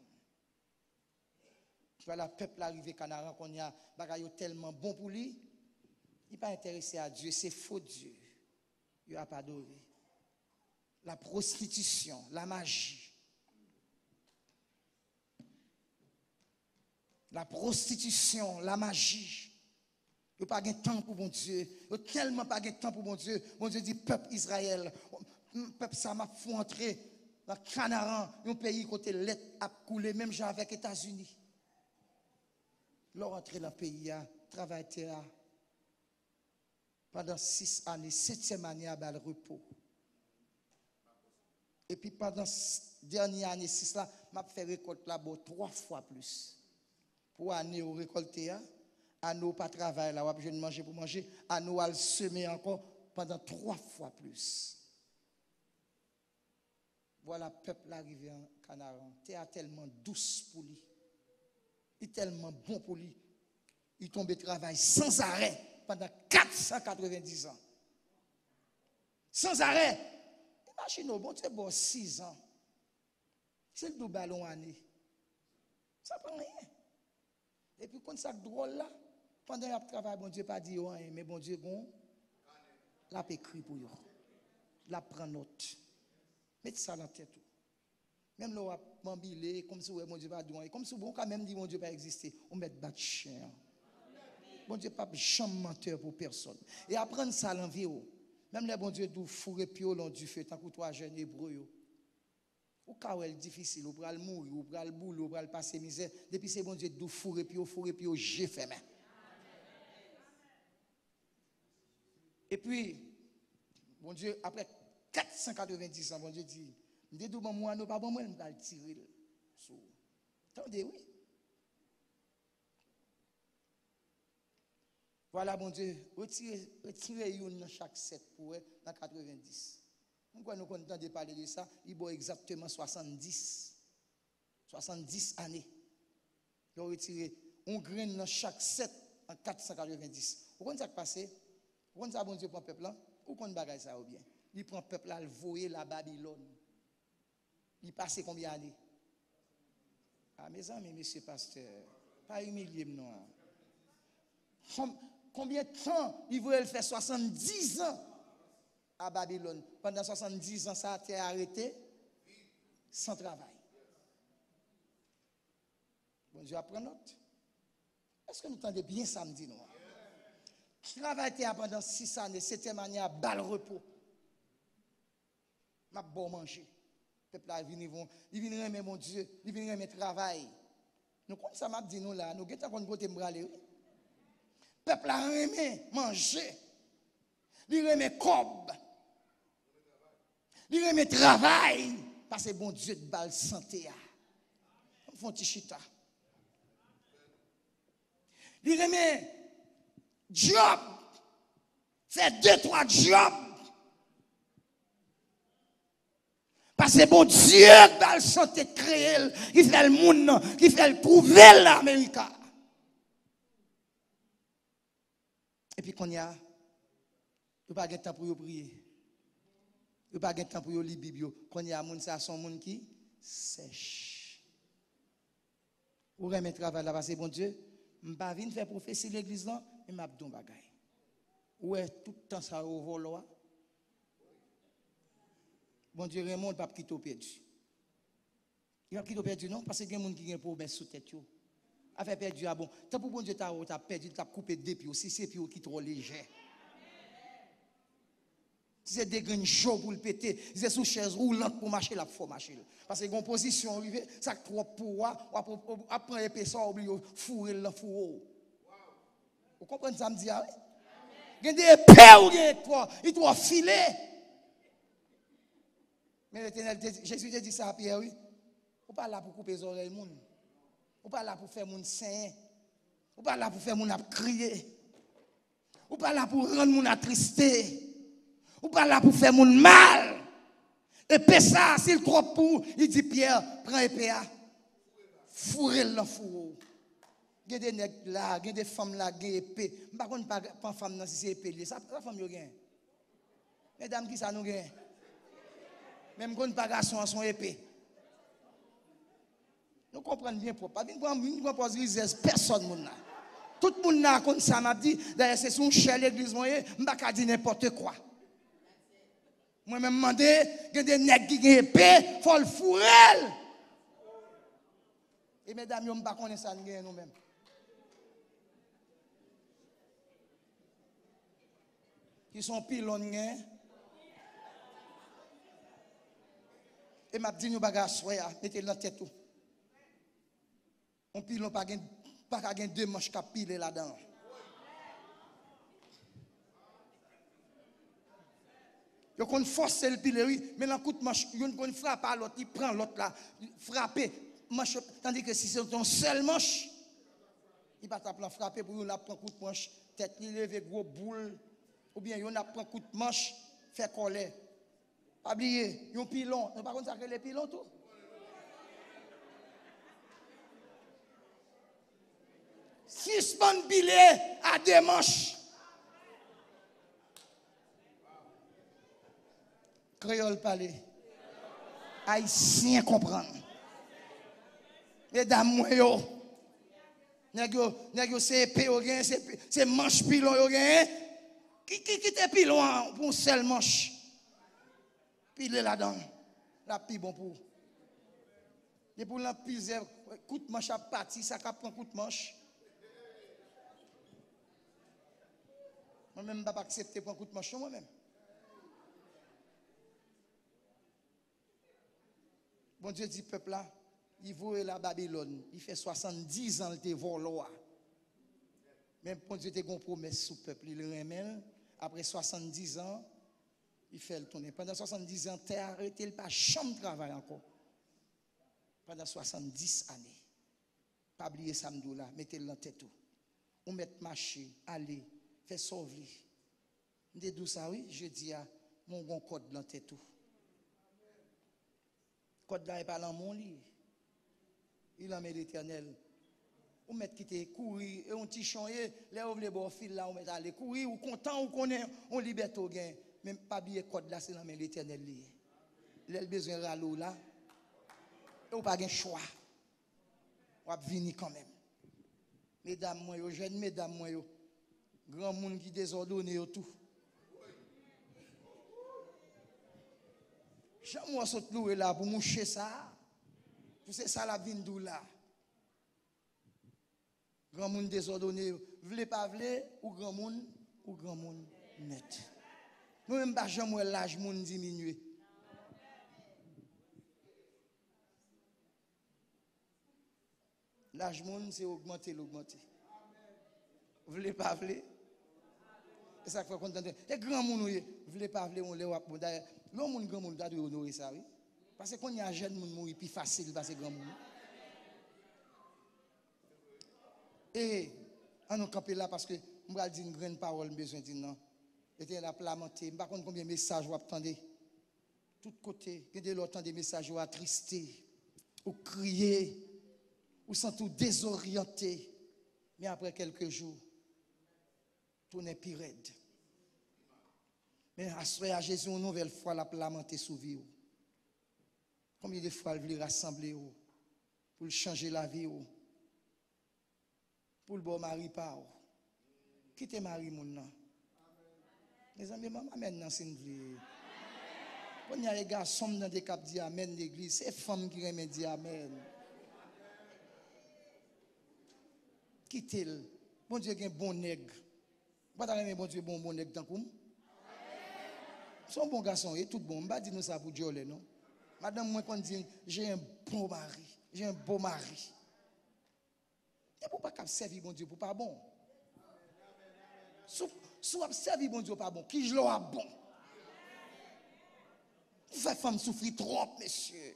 Voilà, le peuple arrivé Canaan, qu'on y a bagaille tellement bon pour lui. Il n'est pas intéressé à Dieu, c'est faux Dieu. Il n'a pas adoré. La prostitution, la magie. La prostitution, la magie. Il n'y a pas de temps pour mon Dieu. Il n'y a tellement pas de temps pour mon Dieu. Mon Dieu dit, peuple Israël, peuple ça m'a fait entrer dans Canaan, un pays côté l'être a coulé, même genre avec les États-Unis. Leur entrée dans le pays, travail terre. Pendant 6 années, 7e année à le repos. Et puis pendant la dernière année 6 là, m'a fait récolte là-bas 3 fois plus. Pour année au récolter, année pas travail là, je ne manger pour manger, année à semer encore pendant 3 fois plus. Voilà, peuple arrivé en Canaan. Terre tellement douce pour lui. Il est tellement bon pour lui. Il tombe travail sans arrêt pendant 490 ans. Sans arrêt. Imaginez, bon Dieu, bon 6 ans. C'est le double ballon année. Ça prend rien. Et puis, quand ça drôle là, pendant qu'il travail, bon Dieu pas dit rien, mais bon Dieu, bon, l'a écrit pour vous. L'a prend note. Mettez ça dans la tête. Même là, on va m'embiler, comme si mon Dieu pas dit rien. Comme si on quand même dit mon Dieu pas exister. On met de chien. Bon Dieu pas jamais menteur pour personne. Et apprendre ça dans la vie. Même les bon Dieu doux fourrer pio long du feu tant que 3 jeunes hébreux. Ou quand c'est difficile, ou pral mourir, ou pral boule, ou pral passer misère, depuis c'est bon Dieu doux fourrer pio, j'ai fait main. Et puis bon Dieu après 490 ans, bon Dieu dit, m'dé dou moi non pas bon moi m'pa tirer. Attendez oui. Voilà, bon Dieu, retirez une dans chaque 7 pour dans 90. Pourquoi nous comptons de parler de ça? Il y a exactement 70 années. Il a retiré un grain dans chaque 7 en 490. Vous comprenez ça qui passe? Vous comprenez ça, bon Dieu, prend le peuple là? Ou qu'on bagaille ça ou bien? Il prend le peuple là, il voyait la Babylone. Il passe combien d'années? Ah, mes amis, monsieur pasteur, pas humilier non. Combien de temps il voulait faire 70 ans à Babylone. Pendant 70 ans, ça a été arrêté sans travail. Bon Dieu, apprend note. Est-ce que nous entendez bien samedi, non? Travail était pendant 6 années, 7e année à bal repos. M'a bon manger. Peuple là, ils viennent remettre mon Dieu, ils viennent remettre travail. Nous comme ça m'a dit nous là, nous gêtons qu'on côté m'braler. Peuple là remet manger. Il remet cob. Il remet travail parce que bon Dieu de balle santé. On fait un petit chita. Il remet job. Fait 2-3 jobs. Parce que bon Dieu dans le santé de créer, qui fait le monde, qui fait le trouver l'Amérique. Et puis qu'on y a, il n'y a pas de temps pour prier. Il n'y a pas de temps pour lire la Bible. Qu'on y a, ça son monde qui sèche. Ou remet travail là, parce que bon Dieu, je ne vais pas venir faire prophétie l'église là, mais je vais faire des choses. Ouais, tout le temps ça au volo. Bon Dieu, Raymond ne va pas quitter au perdu. Il va quitter au perdu, non? Parce qu'il y a des gens qui ont problème sous tête. A fait perdu, ah bon. Tant pour bon Dieu, tu as perdu, tu as coupé deux pieds. Si c'est pieds qui sont trop légers. Si c'est des graines chaudes pour le péter, si c'est sous chaise roulante pour marcher, là, il faut marcher. Parce que une position arrivée, ça trop pour après l'épaisseur, oublier fourrer le fourreau. Vous comprenez ça me dit? Il y a des épées ou il doit filer. Mais l'Éternel, Jésus te dit ça à Pierre, oui. Vous pas là pour couper les oreilles, moun. Vous pas là pour faire moun saigner. Vous pas là pour faire moun crier. Vous pas là pour rendre moun attristé. Vous pas là pour faire moun mal. Et ça, s'il trop pour, il dit Pierre, prends épée, fourrez le fourreau. Il y a des nègres là, il y a des femmes là, il y a épée. Je ne sais pas si femme c'est épée. Ça femme yo gagne. Mesdames qui ça nous gagne. Même quand pas garçon son épée. Nous comprenons bien pourquoi. Pas une pose personne moun là. Tout le monde là comme ça m'a dit d'ailleurs c'est son cher l'église moi, je pas dire n'importe quoi. Moi même demandé, il y a des nègres qui ont épée, faut le fourrer. Et mesdames, yo pas connaître ça nous même. Qui sont pilons et m'a dit nous bagarre soya mettez dans tête tout. On pilon pas gain deux manches qui piler là-dedans. Yo kon force le piler oui, mais dans coup de manche, yo kon frappe à l'autre, il prend l'autre là, frapper manche tandis que si c'est ton seul manche, il va t'appeler frapper pour yon a prend coup de manche, tête li lever gros boule ou bien yon a prend coup de manche, fait coller. Pas oublier, yon pilon, par contre ça que les pilons tout. Suspend billet à deux manches. Créole parler. Haïtien comprendre. Mesdames, moi yo. Nèg yo c'est épée yo gen, c'est manche pilon yo gen. Qui te pilon pour seul manche. Pile là-dedans. La pi bon pour. Et pour la pise coup de manche à partir, ça ka prend coup de manche. Moi-même, je ne vais pas accepter pour un coup de manche, moi-même. Bon Dieu dit, peuple là, il voit la Babylone. Il fait 70 ans qu'il vole. Même bon Dieu a une promesse sous le peuple. Il remet. Après 70 ans, il fait le tourner. Pendant 70 ans, il a arrêté, il n'a pas chambre de travail encore. Pendant 70 années. Pas oublier samedi là, mettez-le dans la tête. On met marcher, aller. Fait sauver. M'de dou ça oui, je dis à mon bon code dans tête tout. Code là est pas dans mon lit. Il en met l'Éternel. On met quitter courir et on petit chanyer, les ouvre les bords fil là on met aller courir ou content ou connaît on liberté au gain. Même pas bien code là c'est dans l'Éternel lié. Il a besoin ralo là. Et on pas gain choix. On va venir quand même. Mesdames moi yo, jeunes mesdames moi yo. Grand monde qui désordonné tout. J'aime saute louer là pour moucher ça. C'est ça la vindou là. Grand monde désordonné, vle pas vle ou grand monde net. Nous même pas jamais l'âge monde diminuer. L'âge monde c'est augmenter. Vle pas vle. Et ça fait content. Et grand monde vle pas vle on les wa d'ailleurs, le monde grand monde doit honorer ça oui. Parce que quand il y a jeune monde mourir plus facile parce que grand monde. Et on nous camper là parce que on va dire une grande parole besoin dire non. Et là lamenté, pas contre combien de messages vous attendez. Tout côté, que de l'autre des messages ou attristés, ou crier, ou sont tout désorienté. Mais après quelques jours, tout n'est plus raide. Mais à Jésus une nouvelle fois la lamenté sous vie. Combien de fois il veut rassembler pour changer la vie pour le bon mari pas. Quittez mari mon nom. Mes amis, maman maintenant c'est une vie. Quand il y a des garçons dans des cap dit amen l'église, c'est femmes qui aiment dire amen. Quittez-le. Bon Dieu un bon nègre. Pas d'aller bon Dieu bon nègre tant comme. Son bon garçon est tout bon. Pas dire nous ça pour Dieu non. Madame moi quand dit j'ai un bon mari, j'ai un beau mari. Et pour pas qu'à servir bon Dieu pour pas bon. Sous servir bon Dieu pas bon, qui je l'ai bon. Vous faites femme souffrir trop, messieurs.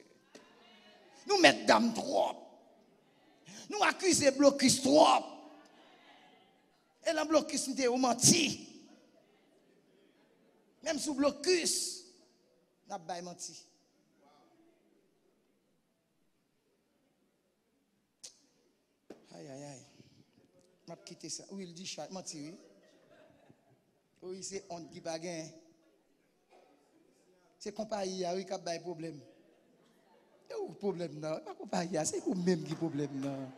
Nous mettons dame trop. Nous accusons blocus trop. Et la blocus nous a menti. Même sous blocus, nous avons menti. Aïe, aïe, aïe. Je vais quitter ça. Oui, il dit chat, menti, oui. Oui, c'est honte qui pas gain. C'est compagnie, oui, qui a des problèmes. Il y a un problème, non. Pas compagnie, c'est vous-même qui problème, non.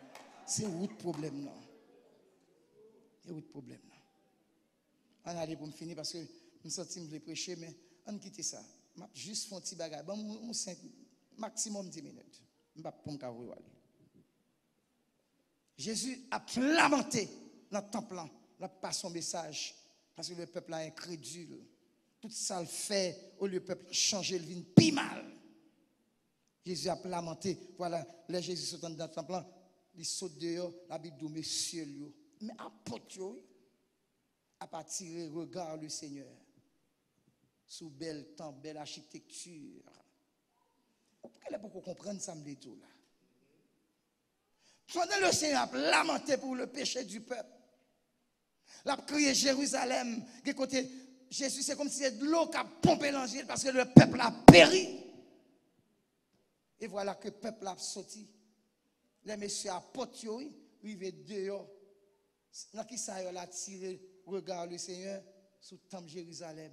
C'est un problème, non. Il y a un problème, non. On allait pour me finir parce que je me sens que je vais prêcher, mais on quitte ça. Je vais juste faire un petit bagage. Bon, maximum 10 minutes. Je ne vais pas pour me aller. Jésus a lamenté dans le temple, il n'a pas son message, parce que le peuple est incrédule. Tout ça le fait, au lieu du peuple changer le vin, plus mal. Jésus a lamenté, voilà, là Jésus saute dans le temple, il saute dehors, la Bible dit, messieurs, mais apôtre, a pas tiré regard le Seigneur, sous bel temps, belle architecture. Pourquoi vous comprenez ça, me dit là? Pendant le Seigneur a lamenté pour le péché du peuple. Il a crié Jérusalem. Côté Jésus, c'est comme si c'était de l'eau qui a pompé l'angile parce que le peuple a péri. Et voilà que le peuple a sorti. Les messieurs apôtres, ils viennent dehors. Dans qui ça a tiré regard le Seigneur sous le temple Jérusalem.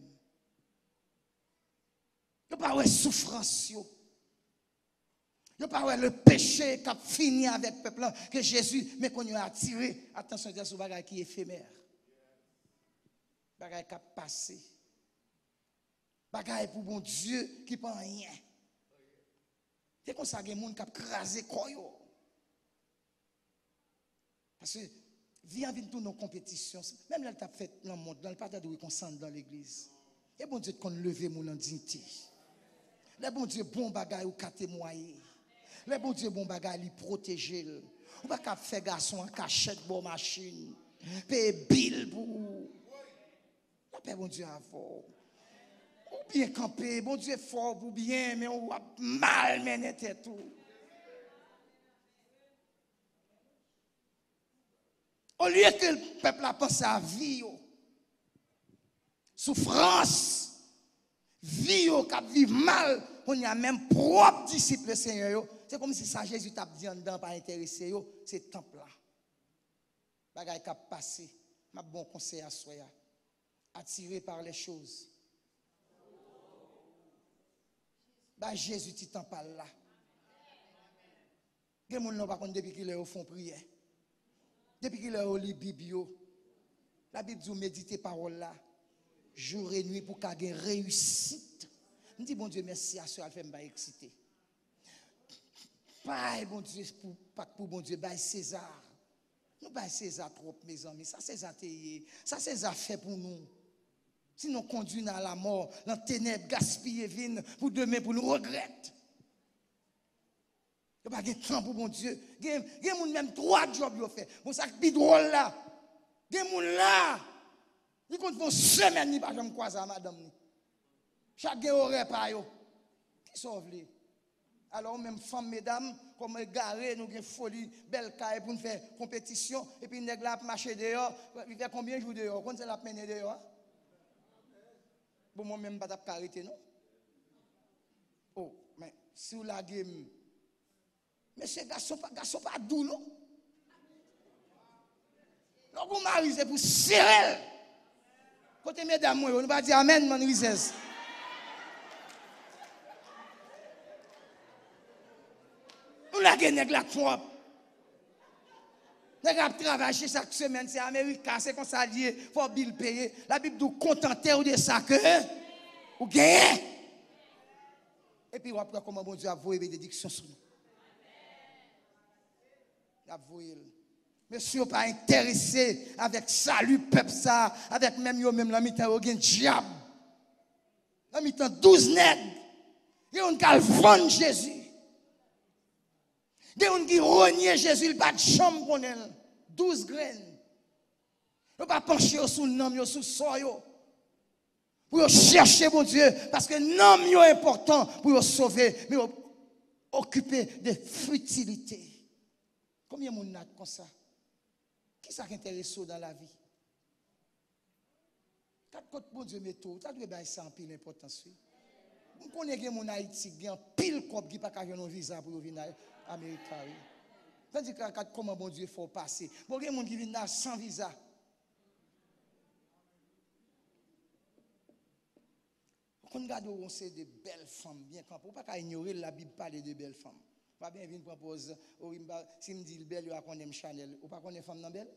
Il n'y a pas de souffrance. Il n'y a pas le péché qui a fini avec le peuple que Jésus, mais qu'on a attiré. Attention, c'est un bagage qui est éphémère. Bagage qui a passé. Bagage pour bon Dieu qui ne prend rien. C'est comme ça qu'il y a des gens qui ont crasé quoi. Parce que, vient tout nos compétitions. Même là, tu as fait dans le monde, dans le partage de qu'on sent dans l'église. Et bon Dieu qu'on leve mon dignité. Le bon Dieu, bon bagage ou qu'à témoigner. Le bon Dieu, bon bagage, il protège. On va pas faire garçon en cachette, bon machine. Payer bill pour. La paix, bon Dieu, avant. Ou bien camper, bon Dieu, fort pour bien, mais on va mal mener tout. Au lieu que le peuple a pensé à vie, souffrance, vie qui vit mal, on y a même propre disciple Seigneur. C'est comme si ça Jésus t'a dit en dedans pas intéressé, c'est temple là. Bagay qui a passé, ma bon conseil à soya, attiré par les choses. Bah Jésus tu t'en parles là. Les gens n'ont pas compte depuis qu'il est au fond prière. Depuis qu'il est au lit Bible, La Bible dit méditer parole là jour et nuit pour qu'elle ait réussite. Je dis bon Dieu merci à ce qu'elle fait me exciter. Pas bon Dieu pour bon Dieu bail César. Nous bail César trop mes amis, ça César ça César fait pour nous. Si nous conduisons à la mort, dans les ténèbres, gaspiller vine pour demain pour nous regretter. Il n'y a pas de temps pour mon Dieu. Il y a même 3 jobs qu'ils ont fait. Bon, ça qui est drôle là. Il y a des gens là. Ils comptent pour une semaine, ils ne peuvent pas croiser à madame. Chaque horaire par eux. Qui sauve les? Alors, même femmes, mesdames, comme garé, nous avons folie, belle caille pour nous faire compétition. Et puis, nous avons marché dehors. Il fait combien de jours dehors? Quand c'est la peine dehors? Bon, moi-même, je ne vais pas arrêter, non? Oh, mais si vous la game. Mais ce garçon pas doux, non? Donc, vous marisez pour serrer. Côté mesdames, on va dire Amen, mon risez. On a gagné la propre. Les gars travaillent chaque semaine, c'est américain, c'est comme ça lié, il faut bill payer. La Bible dit contenter ou de ça que ou gagner. Et puis après comment bon Dieu a voué bénédiction sur nous. Il a voué. Monsieur pas intéressé avec salut peuple ça, avec même yo même la mi-temps au diable. La mi-temps 12 nègres. Ils ont qu'à vendre Jésus. Des gens qui renier Jésus, il pas de chambre pour elle. 12 graines. Ils ne pas pencher sous le nom, sous le sol. Pour chercher mon Dieu. Parce que le nom est important pour sauver, mais occuper de futilité. Combien de monde a comme ça? Qui ça qui intéresse dans la vie? Quand mon Dieu met tout, ça doit être ça en pile importance. On connaît que mon Haïti qui a pile cop qui pas un visa pour venir en Amérique. Tandis que comment bon Dieu faut passer. Bon, il y a des gens qui viennent là sans visa. Quand on regarde on sait de belles femmes bien quand on pas ignorer la Bible parler de belles femmes. Pas bien venir propose si me dit belle yo connaît Chanel, ou pas connaît femme nan belle?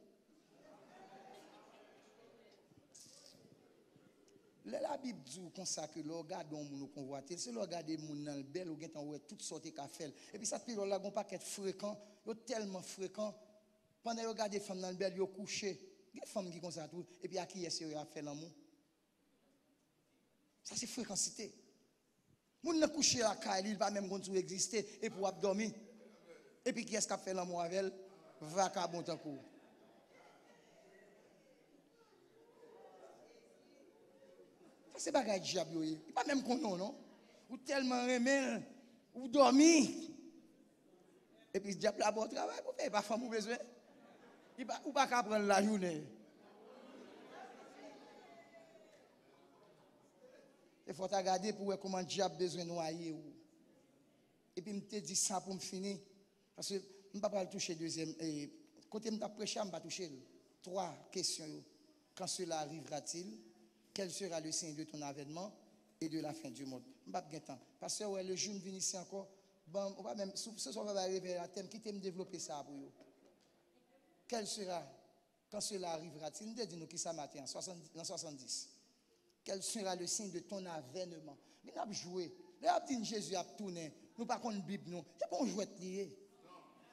La Bible dit comme ça que le regarde on convoiter, c'est le regarder moun nan belle ou gen tan ouais toutes sortes ka fait. Et puis ça puis là gon paquet fréquent, yo tellement fréquent pendant yo regarder femme nan belle yo couché. Gen femme qui comme ça tout et puis à qui est-ce yo a fait l'amour? Ça c'est fréquencité. Moun nan couché à Kyle, il pas même gon exister et pour dormir. Et puis qui est-ce qui a fait l'amour avec elle? Vagabond en cours. C'est pas un diable, il pas même qu'on non. Ou tellement remel, ou dormi. Et puis le diable a bon travail pour faire pas femme ou besoin. Ou pas qu'à prendre la journée. Il faut regarder pour voir comment le diable a besoin de noyer. Et puis je te dis ça pour me finir. Parce que je ne vais pas toucher deuxième. Côté je prêcher, je ne vais pas toucher. 3 questions. Quand cela arrivera-t-il? Quel sera le signe de ton avènement et de la fin du monde? Je ne vais pas temps. Parce que le jour vient ici encore. Bon, on va même, ce soir, on va arriver à thème qui t'aime développer ça pour vous. Quel sera, quand cela arrivera-t-il? Nous disons qui ça matin, en 70. Quel sera le signe de ton avènement? Nous avons joué. Nous avons dit Jésus a tourné. Nous pas contre la Bible, nous. C'est pas un jouet lié.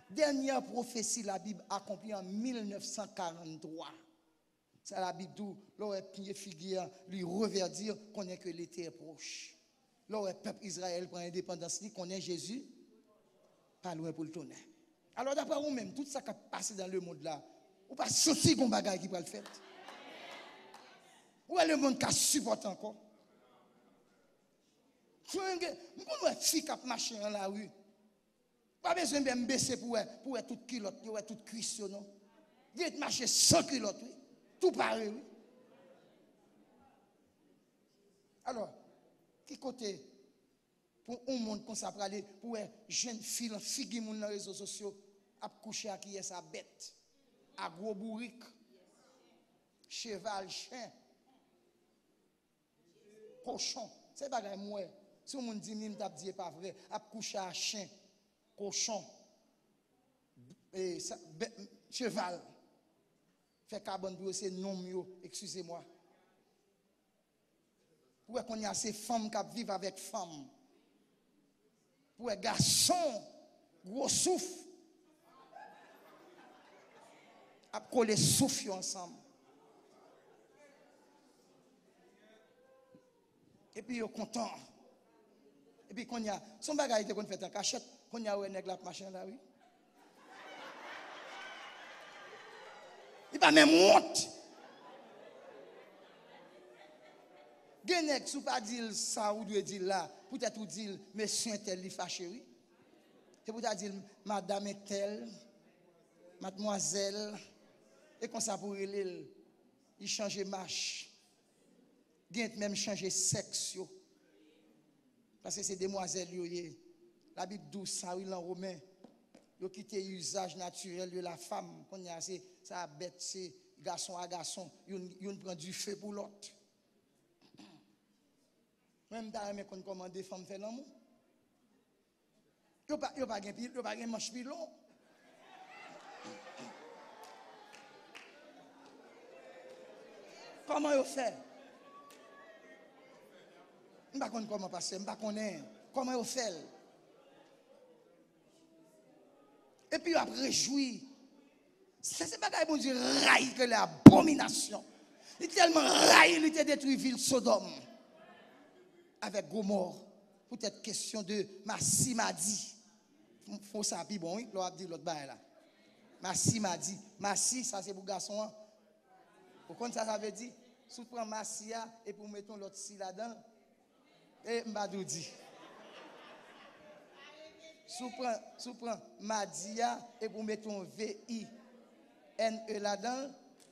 Dernière prophétie, la Bible accomplie en 1943. C'est la Bible d'où l'aurait pied figure lui reverdir qu'on est que l'été est proche. L'aurait peuple Israël prend indépendance, qu'on est Jésus, pas loin pour le tourner. Alors d'après vous-même, tout ça qui a passé dans le monde là, ou pas sorti qu'on bagaille qui va le faire. Où est le monde qui supporte encore? Vous avez fille qui marche dans la rue. Pas besoin de me baisser pour être toute culotte, pour être toute cuisse, non. Il est marché sans culotte, oui. Tout pareil, oui. Alors, qui côté pour un monde comme ça pour aller pour une jeune fille, fille dans les réseaux sociaux, à coucher à qui est sa bête, à gros bourrique, cheval, chien, cochon, c'est pas grave moi. Si on dit mime t'a dit pas vrai, à coucher à chien, cochon, et cheval. Fait carbone pour c'est non yo, excusez-moi. Pour qu'on y a ces femmes qui vivent avec femmes. Pour les garçons, gros souffle. À coller souffle ensemble. Et puis, ils sont contents. Et puis, quand il y a son bagage qu'on fait en cachette, quand il y a un nègre la machin là, oui. Il va même honte. Genek, si vous pas dire ça, ou doit dire là, peut-être vous dire, monsieur tel, il fâché, oui. C'est pour dire, madame est telle, mademoiselle, et comme ça pour il change marche. Il même changer sexe. Parce que c'est demoiselles. La Bible douce, ça, oui, en romain. Ils ont quitté l'usage naturel de la femme. Quand il y a ça bête, c'est garçon à garçon. Ils prennent du feu pour l'autre. Même d'ailleurs, quand on commande des femmes faire l'amour. Ils n'ont pas de manche pilon. Comment ils fait? Je ne sais pas comment passer, je ne sais pas comment ils fait. Et puis, il a réjoui. C'est pas que bon Dieu raille que l'abomination. Il est tellement raille, il a détruit la ville Sodome. Avec Gomorre. Peut-être question de Massi m'a dit. Il faut ça, puis bon, il a dit l'autre bail là. Massi m'a dit. Massi, ça c'est pour garçon. Vous comprenez ça veut dire? Si vous prenez Massia et pour mettre l'autre si là-dedans, et m'badou dit. Si vous prenez Madia et pour mettre un V-I-N-E là-dedans,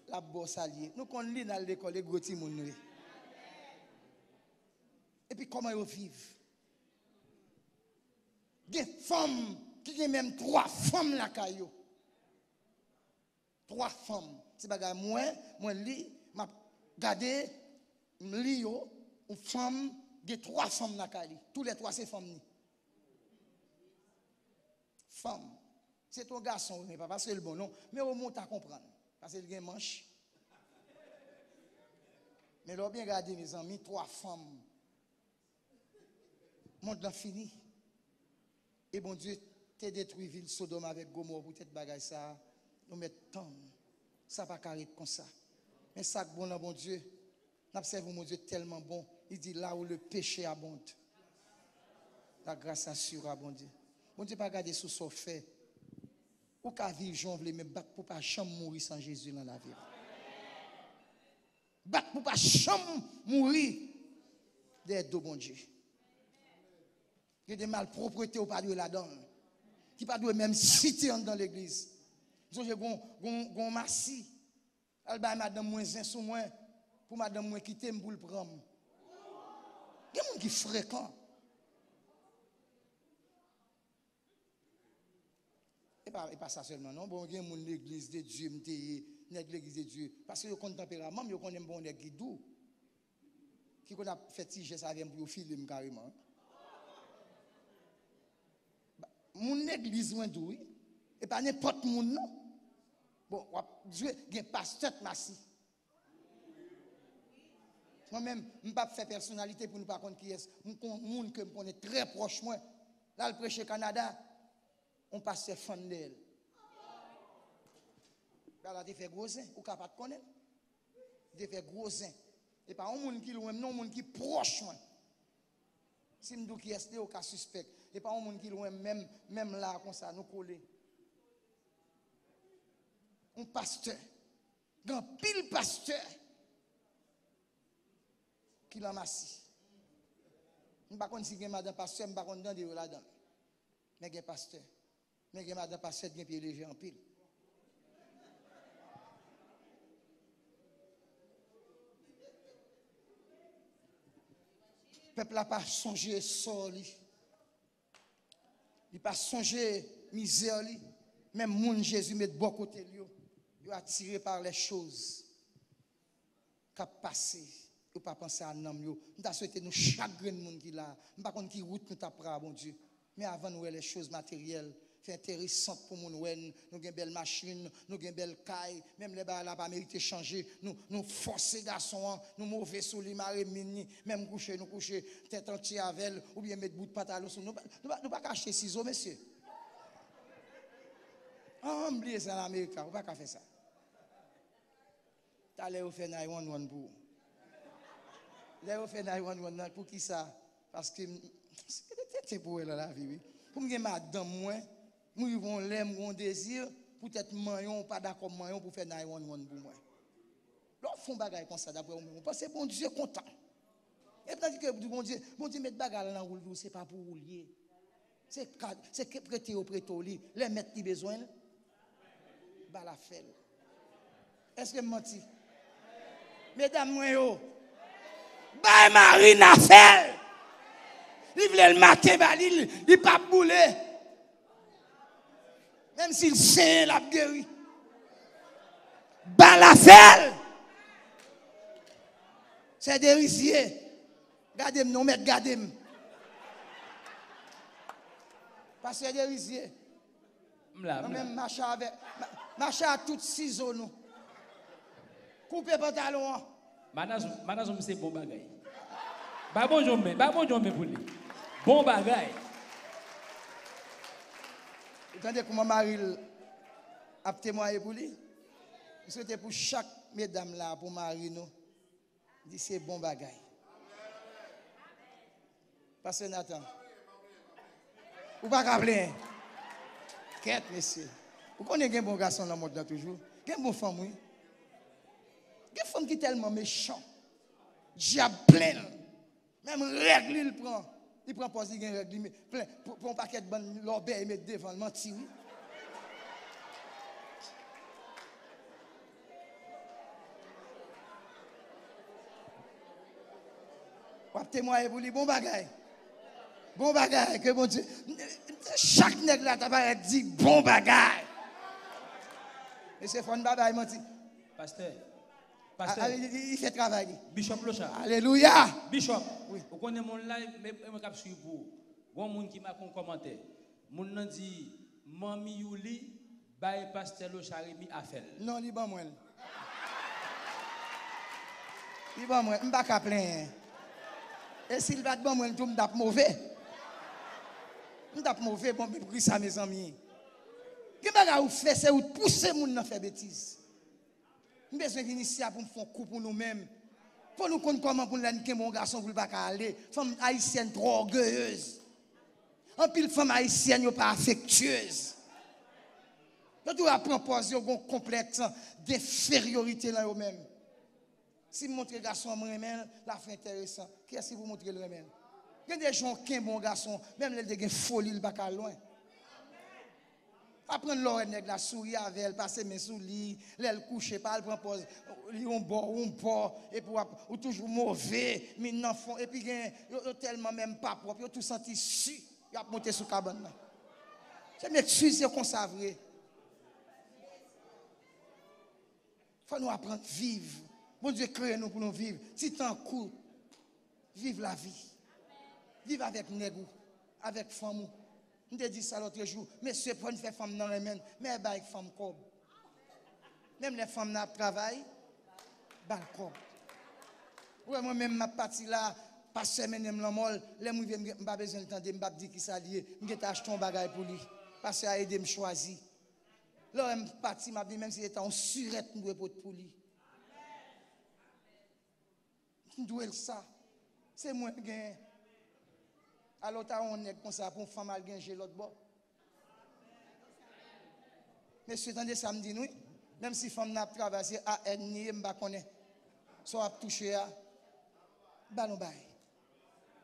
la bosse alliée. Nous qu'on lit dans l'école, les gros timons. Et puis comment ils vivent? Des femmes qui ont même 3 femmes là caillou. 3 femmes. C'est pas moi lis, m'a regardé lis une femme, des 3 femmes là caillou. Tous les 3 c'est femmes. Femme. C'est ton garçon, mais pas parce que c'est le bon non, mais au moins tu comprendre parce qu'il y a une manche. Mais là bien regardé mes amis, 3 femmes. Monde l'a fini. Et bon Dieu, t'es détruit ville Sodome avec Gomorre pour tête bagaille ça. Nous mettons tant. Ça pas carré comme ça. Mais ça bon là bon Dieu. N'observe mon Dieu tellement bon. Il dit là où le péché abonde. La grâce assure abonde. Bon Dieu pas regarder sous son fait. Ou qu'à vivre jongle mais battre pour pas jamais mourir sans Jésus dans la vie. Battre pour pas jamais mourir des deux bon Dieu. Il y a des malpropretés au pas de la donne. Qui pas de même citer dans l'église. Nous avons gon massi. Elle ba madame moins un sous moins pour madame moins quitter me pour le prendre. Il y a des gens qui fréquent. Et pas ça seulement non, bon il y a mon l'église de Dieu l'église de Dieu parce que yo connaît tempérament, yo connaît bon nèg qui doux. Qui qu'on a fait tiger ça vient pour filer carrément. Mon église moins doux et pas n'importe monde non. Bon, Dieu gen pasteur Massi. Moi-même, je ne peux pas faire personnalité pour ne pas connaître qui est. Moun que me connaît très proche moi. Là, le prêche au Canada, on passe fan d'elle. Là, il fait gros zin, ou capable de connaître. Il fait gros zin. Et pas un monde qui loin, non, un monde qui proche moi. Si nous qui est au cas suspect. Et pas un monde qui loin, même là, comme ça, nous coller. Un pasteur, un pile pasteur qui l'a massi. Je ne sais pas si il y a madame pasteur, je ne sais pas si il y a là-dedans. Mais il y a pasteur. Mais il y a madame pasteur qui est pied léger en pile. Le peuple n'a pas songé sort. Il n'a pas songé misère. Même moun Jésus met de bon côté. Il est attiré par les choses qui passent. Il ne pas penser à nous. Nous avons souhaité nous chagrin de monde qui là. Nous ne pas qui route nous t'apprend bon Dieu. Mais avant nous les choses matérielles, fait intéressant pour nous. Nous avons une belle machine, nous avons une belle caille, même les balles pas mérité changer. Nous forcer garçons, nous mauvais sous les marées mini, même nous coucher tête entière avec ou bien mettre bout de pantalon sur nous. Nous pas cacher ciseaux, monsieur. On oublie ça en Amérique, on pas faire ça. T'allez au faire 911 pour. Là, on fait 911 pour qui ça? Parce que c'est pour elle la vie. Pour me madame, moi, nous avons l'aime, nous avons désir, peut-être maillon, pas d'accord maillon pour faire 911 pour moi. L'autre font bagaille comme ça d'après moi. Parce que bon Dieu est content. Et tandis que bon Dieu met bagaille dans le roule, c'est pas pour rouler. C'est que prêter au prétoli, les mettre qui besoin, bah la fait. Est-ce que je menti? Mesdames, moi, yo. Bah Marine a fait. Il voulait le matin, il pas bouler. Même s'il sait la guéri. Bah la fait. C'est des riziers. Gardez-moi, non, mais gardez-moi. Parce que c'est des riziers. Même marcher avec. Marcher à toutes ciseaux, nous. Couper pantalon. Manazom c'est bon bagay. Ba bon jombe pour lui. Bon bagay. Attendez comment Marie a témoigné pour lui. C'était pour chaque mesdame là, pour Marie nous. Il dit c'est bon bagay. Pasteur Nathan. Ou pas rappeler. Quête, monsieur. Vous connaissez un bon garçon dans le monde toujours. Un bon femme, oui. Une femme qui est tellement méchant. Diable plein. Même règle, il prend. Il prend pause, il règle, il met plein. Pour un paquet de bonnes l'obé, il met devant le menti, oui. Vous témoigner pour lui, bon bagaille. Bon bagaille, que bon Dieu. Chaque nègre là, t'as dit bon bagaille. Et c'est fond bagaille, menti. Pasteur. Il fait travail. Bishop Locha. Alléluia. Bishop. Oui. Vous connaissez mon live, mais je vais suivre vous. Bon monde qui m'a commenté. Mon nom dit Mami Yuli, by Pasteur Locha Rémi Afel. Non, il va moi. Il va moi, je ne vais pas plein. Et s'il va bon moi, je me tape mauvais. Je me tape mauvais, bon, je prie ça mes amis. Qu'est-ce que vous faites, c'est vous pousser mon à faire bêtises. Nous avons besoin d'initier pour nous faire un coup pour nous-mêmes. Pour nous connaître comment pour nous mon garçon pour ne pas aller. Femme haïtienne trop orgueilleuse. En pile femme haïtienne n'est pas affectueuse. Vous devez apprendre un complexe d'infériorité dans eux-mêmes. Si vous montrez garçon remède, la fin intéressant. Qui est-ce que vous montrez le remède? Il y a des gens qui sont bons garçons, même les gens folie, ils ne pas loin. Apprendre l'oreille la souris avec elle, passer mes sous lit, elle couche, pas elle prend pause, on bord, et puis ou toujours mauvais, maintenant font et puis yo tellement même pas propre, yo tout senti su, y a monté sous cabane là. C'est m'excuser qu'on savrait. Faut nous apprendre à vivre. Bon Dieu crée nous pour nous vivre. Si tant court, vive la vie. Vive avec nègre, avec femme. Je te dis ça l'autre jour, monsieur, pour faire femme dans les mains, mais avec femme comme. Même les femmes qui travaillent, bal comme. Ouais, moi-même, ma partie là, pas semaine, je m'en les mouvilles, je n'ai pas besoin de temps, je ne dire qui ça lié, je vais acheter un bagage pour lui, parce qu'il a aidé à me choisir. Là, je suis parti, je même si c'était en surette, je dois pour lui. Je dois ça. C'est moi qui gagne. Alors, on est comme ça pour une femme à gagner l'autre bord. Monsieur, attendez, samedi, oui. Même si femme n'a pas traversé à ennemi, je ne sais pas. Soit touché à ballon bail.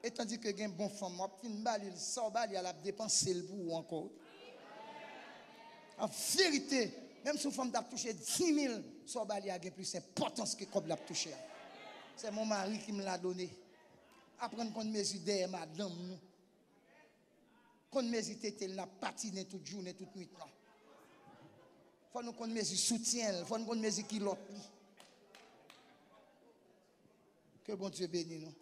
Et tandis que une bonne femme, une balle, il sort balle, il a dépensé le bout encore. En vérité, même si une femme a touché 10 000, sort balle, il a plus d'importance que comme l'a touché. C'est mon mari qui me l'a donné. Apprendre qu'on mesure derrière madame nous. Qu'on mesure tête n'a patiné toute journée toute nuit là. Faut nous qu'on mesure soutien, faut nous qu'on mesure qui l'autre. Que bon Dieu bénisse nous.